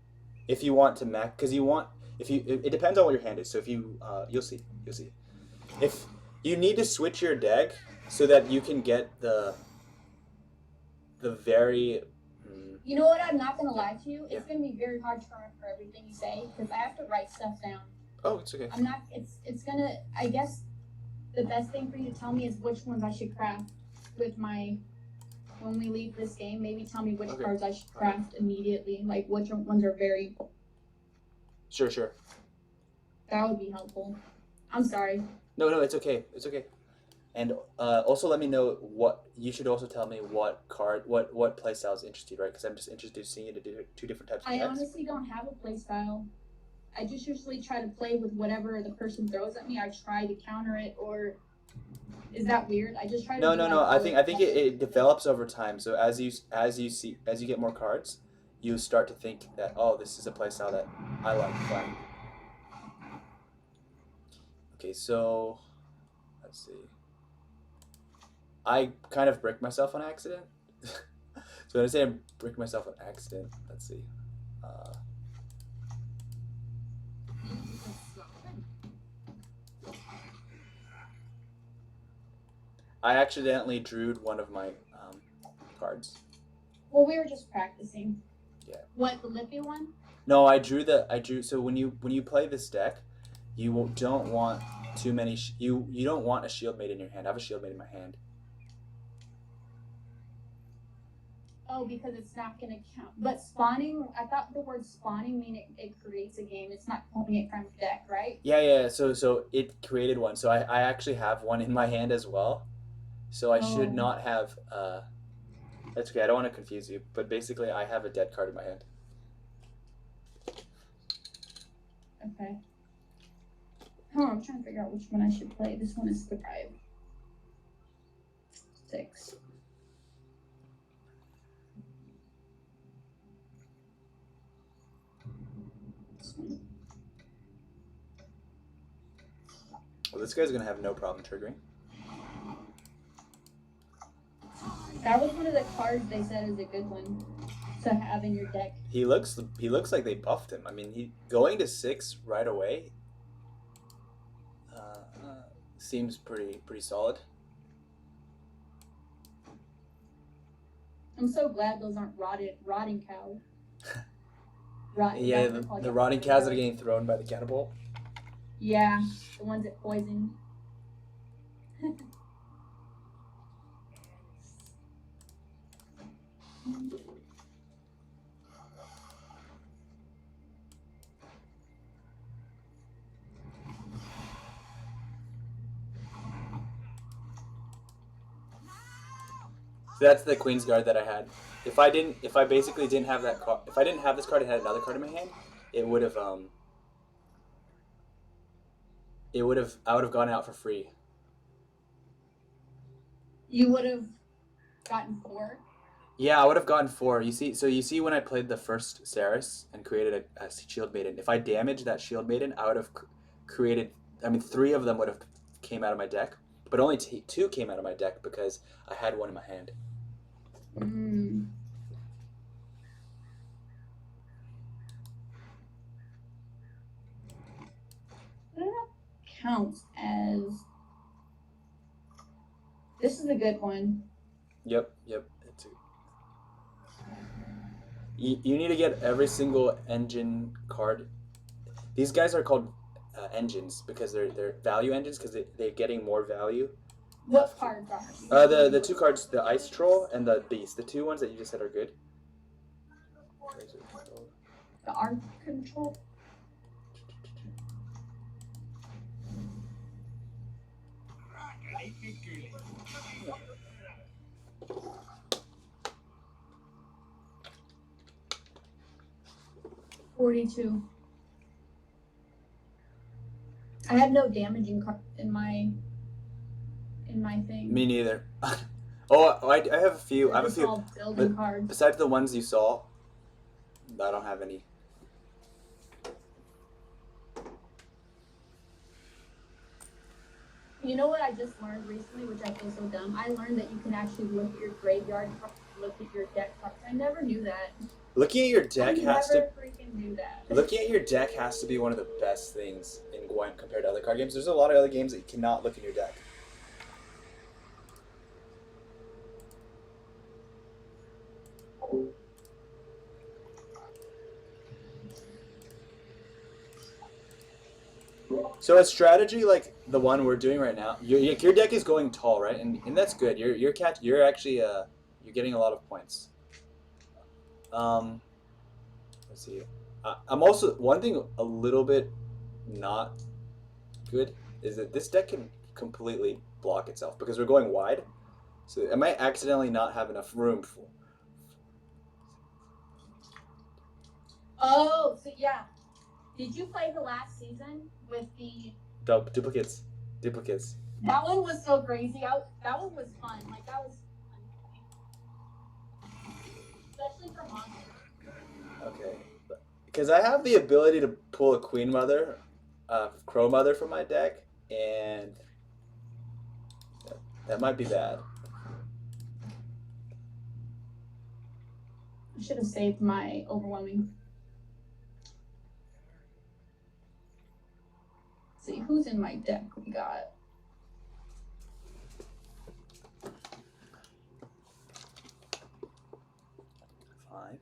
A: if you want to because you want it depends on what your hand is. So if you you'll see if you need to switch your deck so that you can get the very.
B: You know what? I'm not gonna lie to you. It's gonna be very hard to remember everything you say because I have to write stuff down.
A: Oh, it's okay.
B: I'm not. It's gonna. I guess the best thing for you to tell me is which ones I should craft with my. When we leave this game, maybe tell me which cards I should craft immediately. Like which ones are very.
A: Sure.
B: That would be helpful. I'm sorry.
A: No, it's okay. It's okay. And also let me know what you should also tell me what playstyles interest you, right? Because I'm just introducing you to 2 different types of decks.
B: I honestly don't have a playstyle. I just usually try to play with whatever the person throws at me. I try to counter it, or is that weird? I just try to.
A: No. I think it develops over time. So as you get more cards, you start to think that this is a playstyle that I like playing. Okay, so let's see. I kind of bricked myself on accident. So when I say I bricked myself on accident, let's see. I accidentally drew one of my cards.
B: Well, we were just practicing.
A: Yeah.
B: What, the Lippy one?
A: No, I drew. So when you play this deck, you don't want too many. You don't want a Shield Maid in your hand. I have a Shield Maid in my hand.
B: Oh, because it's not going to count. But spawning, I thought the word spawning mean it creates a game. It's not pulling it from the deck, right?
A: Yeah. So it created one. So I actually have one in my hand as well. So I should not have. That's okay. I don't want to confuse you, but basically I have a dead card in my hand.
B: Okay. I'm trying to figure out which one I should play. This one is 5. 6.
A: Well, this guy's gonna have no problem triggering.
B: That was one of the cards they said is a good one to have in your deck.
A: He looks like they buffed him. I mean, he going to 6 right away seems pretty solid.
B: I'm so glad those aren't rotting cows.
A: Yeah, the rotting cows that are getting thrown by the catapult.
B: Yeah, the ones that poison.
A: So that's the Queen's Guard that I had. If I basically didn't have that card, if I didn't have this card and had another card in my hand, I would have gone out for free.
B: You would have gotten 4?
A: Yeah, I would have gotten 4. You see when I played the first Saris and created a Shield Maiden, if I damaged that Shield Maiden, I would have created, 3 of them would have came out of my deck, but only 2 came out of my deck because I had one in my hand.
B: That counts as. This is a good one.
A: Yep. It's you need to get every single engine card. These guys are called engines because they're value engines because they're getting more value.
B: What cards are?
A: The 2 cards, the Ice Troll and the Beast. The 2 ones that you just said are good.
B: The Arc Control. $42. have no damaging card in my thing.
A: Me neither. Oh, I have a few. I have a
B: It's
A: few.
B: all building cards.
A: Besides the ones you saw, I don't have any.
B: You know what I just learned recently, which I feel so dumb? I learned that you can actually look at your graveyard, look at your deck cards. I never knew that.
A: Looking at your deck
B: I
A: has
B: never
A: to.
B: freaking knew that.
A: Looking at your deck has to be one of the best things in Gwent compared to other card games. There's a lot of other games that you cannot look in your deck. So a strategy like the one we're doing right now, your deck is going tall, right? And that's good. You're actually you're getting a lot of points. Let's see. I'm also one thing a little bit not good is that this deck can completely block itself because we're going wide. So I might accidentally not have enough room for.
B: Oh, so yeah. Did you play the last season with the
A: Duplicates?
B: That one was so crazy. That one was fun. Like that was fun. Especially for monsters.
A: Okay. Because I have the ability to pull a Queen Mother, Crow Mother from my deck, and that might be bad.
B: I should have saved my overwhelming. Let's see who's in my deck. We got
A: 5,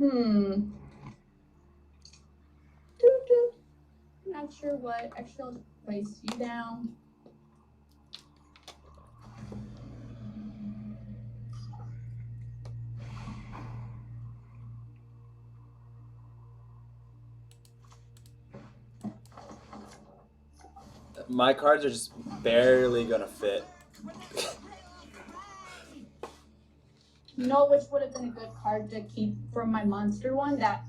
A: 8.
B: Doo-doo. Not sure what. Actually, I'll just place you down.
A: My cards are just barely gonna fit.
B: You know which would have been a good card to keep from my monster one? That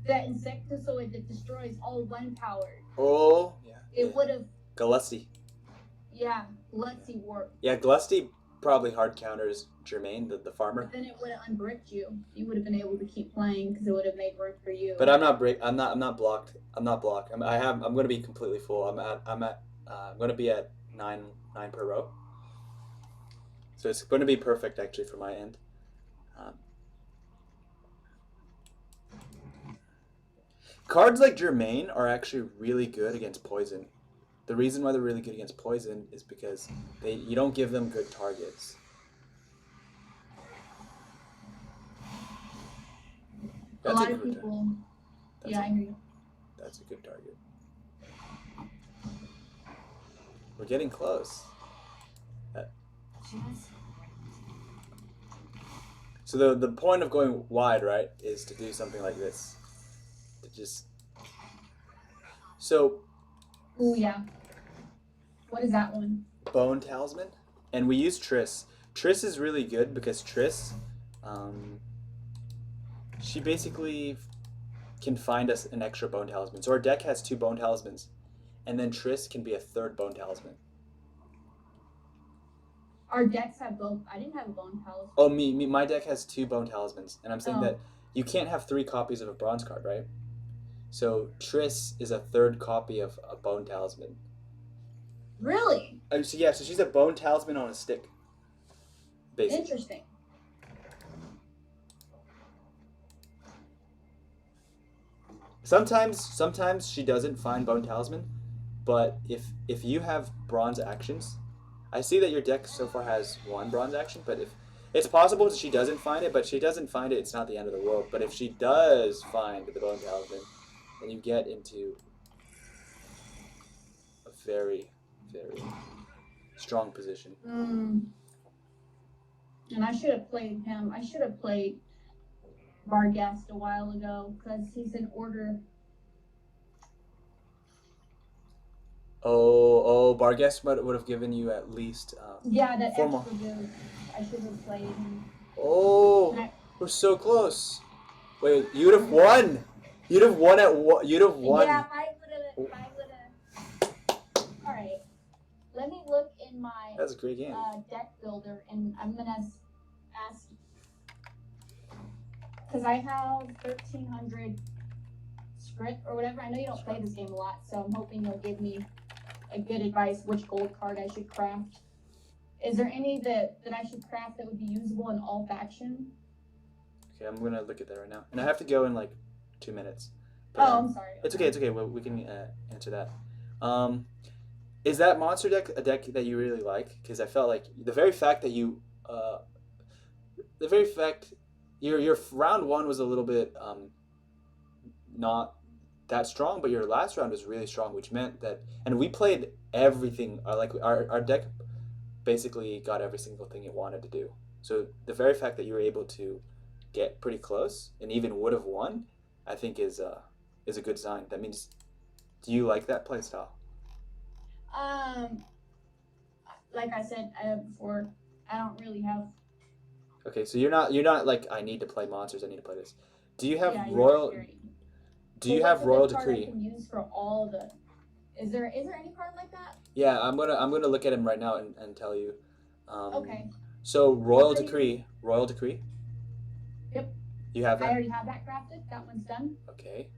B: insectoid that destroys all one power.
A: Oh, yeah.
B: It would have.
A: Glusty.
B: Yeah, Lexi Warp.
A: Yeah, Glusty probably hard counters Jermaine, the farmer.
B: But then it would have unbricked you. You would have been able to keep playing because it would have made room for you.
A: But I'm not blocked. I'm blocked. I'm gonna be completely full. I'm gonna be at 9 per row. So it's gonna be perfect actually for my end. Cards like Jermaine are actually really good against poison. The reason why they're really good against poison is because you don't give them good targets.
B: A lot of people. Yeah, I hear you.
A: That's a good target. We're getting close. So the point of going wide, right, is to do something like this. To just. So.
B: Oh yeah. What is that one?
A: Bone Talisman, and we use Triss. Triss is really good because Triss, she basically can find us an extra Bone Talisman. So our deck has 2 Bone Talismans, and then Triss can be a 3rd Bone Talisman.
B: Our decks have both. I didn't have a Bone Talisman.
A: Oh, my deck has 2 Bone Talismans, and I'm saying that you can't have 3 copies of a bronze card, right? So Triss is a 3rd copy of a Bone Talisman.
B: Really?
A: So yeah, so she's a Bone Talisman on a stick. Basically.
B: Interesting.
A: Sometimes she doesn't find Bone Talisman, but if you have bronze actions, I see that your deck so far has 1 bronze action, but if it's possible that she doesn't find it, but she doesn't find it, it's not the end of the world. But if she does find the Bone Talisman, then you get into a very, very strong position.
B: And I should have played him. I should have played Barghest a while ago because he's in order.
A: Oh, Barghest would have given you at least
B: yeah, that
A: 4
B: extra
A: more.
B: boost. I should have played him.
A: Oh, we're so close. Wait, you would have won. You'd have won at one. You'd have won.
B: Yeah, if I would have. All right. Let me look in my
A: That's a great game.
B: deck builder, and I'm gonna ask because I have 1,300 script or whatever. I know you don't play this game a lot, so I'm hoping you'll give me a good advice which gold card I should craft. Is there any that I should craft that would be usable in all faction?
A: Okay, I'm gonna look at that right now, and I have to go in like 2 minutes.
B: Oh, I'm sorry.
A: It's okay. It's okay. Well, we can answer that. Is that monster deck a deck that you really like? Because I felt like the very fact that your round one was a little bit not that strong, but your last round was really strong, which meant that, and we played everything. Like our deck basically got every single thing it wanted to do. So the very fact that you were able to get pretty close and even would have won, I think is a good sign. That means, do you like that play style?
B: Like I said before, I don't really have.
A: Okay, so you're not like, I need to play monsters. I need to play this. Do you have
B: Yeah,
A: royal? Do you have royal decree?
B: I can use for all the. Is there any card like that?
A: Yeah, I'm gonna look at him right now and tell you.
B: Okay.
A: So royal decree.
B: Yep.
A: You have
B: I
A: that.
B: already have that crafted. That one's done.
A: Okay.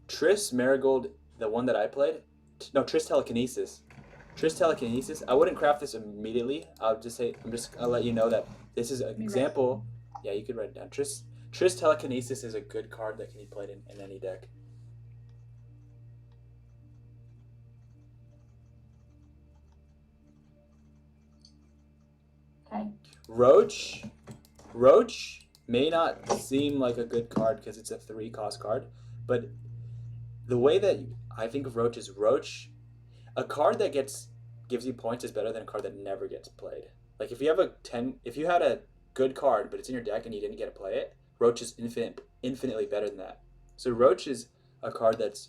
A: Triss Marigold, the one that I played. No, Triss Telekinesis. I wouldn't craft this immediately. I'll let you know that this is an example. Yeah, you could write it down. Triss Telekinesis is a good card that can be played in any deck.
B: Okay.
A: Roach may not seem like a good card because it's a 3-cost card, but the way that I think of Roach is a card that gives you points is better than a card that never gets played. Like if you had a good card but it's in your deck and you didn't get to play it, Roach is infinitely better than that. So Roach is a card that's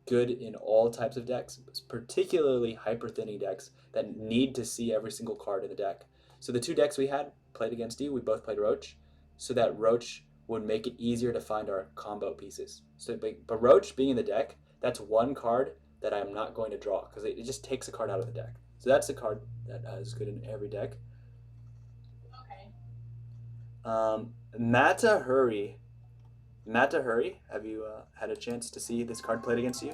A: good in all types of decks, particularly hyper-thinning decks that need to see every single card in the deck. So the 2 decks we had played against you, we both played Roach, so that Roach would make it easier to find our combo pieces. So, but Roach being in the deck, that's one card that I'm not going to draw because it just takes a card out of the deck. So that's a card that is good in every deck.
B: Okay.
A: Mata Hurry. Have you had a chance to see this card played against you?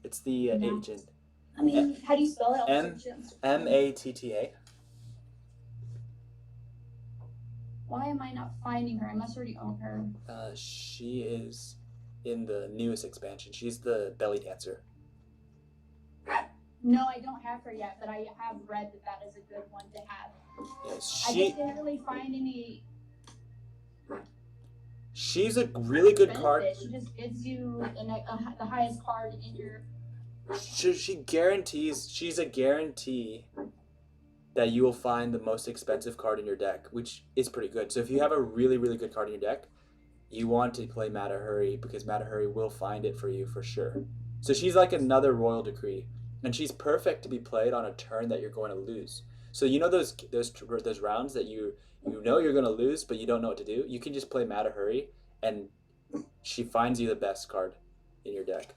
A: It's the agent.
B: I mean, how do you spell it?
A: Matta.
B: Why am I not finding her? I must already own her.
A: She is in the newest expansion. She's the belly dancer.
B: No, I don't have her yet, but I have read that is a good one to have.
A: Yes,
B: I just didn't really find any.
A: She's a really good card.
B: She just gives you the highest card in your.
A: She's a guarantee that you will find the most expensive card in your deck, which is pretty good. So if you have a really, really good card in your deck, you want to play Mata Hurry because Mata Hurry will find it for you for sure. So she's like another Royal Decree, and she's perfect to be played on a turn that you're going to lose. So you know those rounds that you know you're going to lose, but you don't know what to do? You can just play Mata Hurry, and she finds you the best card in your deck.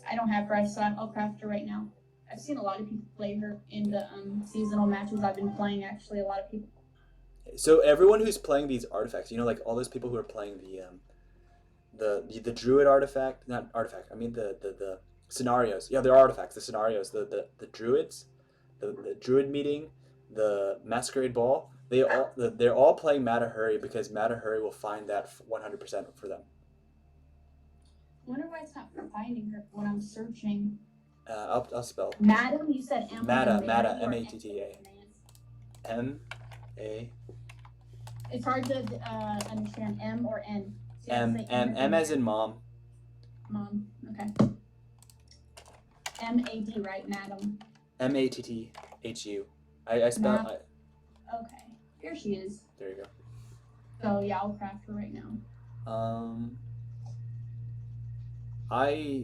B: I don't have her, so I'll craft her right now. I've seen a lot of people play her in the seasonal matches I've been playing, actually. A lot of people.
A: So everyone who's playing these artifacts, you know, like all those people who are playing the druid artifact, not artifact, I mean the scenarios. Yeah, they're artifacts, the scenarios, the druids, the druid meeting, the masquerade ball, they're all playing Mata Hurry because Mata Hurry will find that 100% for them.
B: I wonder why it's not finding her when I'm searching.
A: I'll spell.
B: Madam, you said M.
A: Matta, M-A-T-T-A. M-A.
B: It's hard to understand M or N. So
A: M as in mom.
B: Mom, okay. M-A-D, right, Madam?
A: M-A-T-T-H-U. I spell it.
B: Okay, here she is.
A: There you go.
B: So yeah, I'll craft her right now.
A: I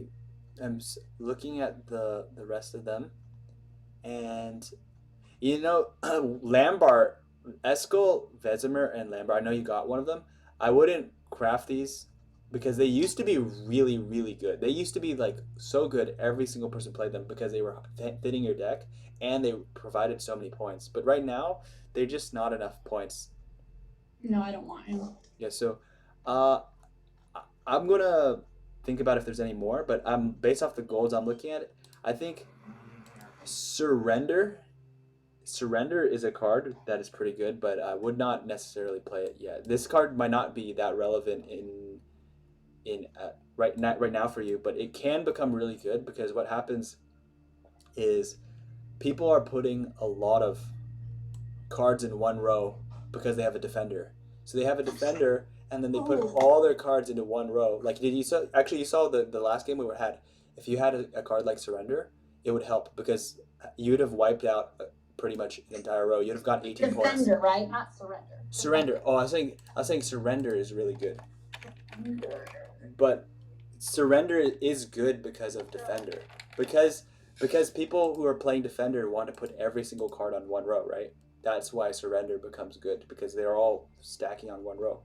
A: am looking at the rest of them, and you know, Lambart Eskel, Vesemir, and Lambert. I know you got one of them. I wouldn't craft these because they used to be really, really good. They used to be like so good. Every single person played them because they were fitting your deck and they provided so many points. But right now, they're just not enough points.
B: No, I don't want him.
A: Yeah. So, uh, I'm gonna think about if there's any more. But based off the golds I'm looking at. I think Surrender. Surrender is a card that is pretty good, but I would not necessarily play it yet. This card might not be that relevant in right now for you, but it can become really good because what happens is people are putting a lot of cards in one row because they have a defender. So they have a defender, and then they put all their cards into one row. Like you saw the last game we had. If you had a card like Surrender, it would help because you would have wiped out pretty much the entire row. You'd have got 18 points.
B: Defender, right? Not surrender.
A: Surrender. Oh, I was saying Surrender is really good. But Surrender is good because of Defender. Because people who are playing Defender want to put every single card on one row, right? That's why Surrender becomes good because they're all stacking on one row.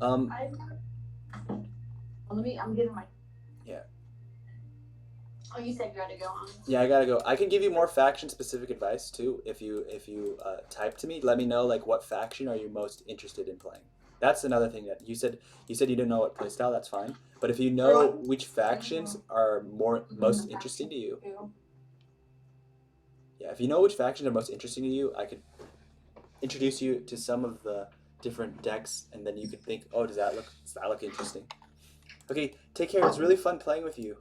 B: I'm getting my.
A: Yeah.
B: Oh, you said you got to go on.
A: Yeah, I gotta go. I can give you more faction specific advice too if you type to me. Let me know like what faction are you most interested in playing. That's another thing that you said. You said you didn't know what playstyle. That's fine. But if you know which factions are most interesting to you, yeah, if you know which factions are most interesting to you, I could introduce you to some of the different decks, and then you could think, oh, does that look interesting? Okay, take care. It was really fun playing with you.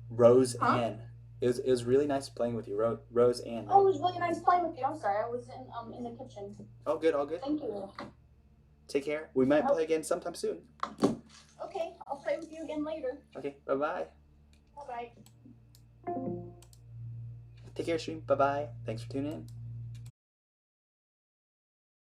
A: Rose Ann. It was really nice playing with you, Rose Ann.
B: Oh, it was really nice playing with you. I'm sorry, I was in the kitchen.
A: Oh, good, all good.
B: Thank you.
A: Take care. We might play again sometime soon.
B: Okay, I'll play with you again later.
A: Okay, bye-bye.
B: Bye-bye.
A: Take care, stream. Bye-bye. Thanks for tuning in.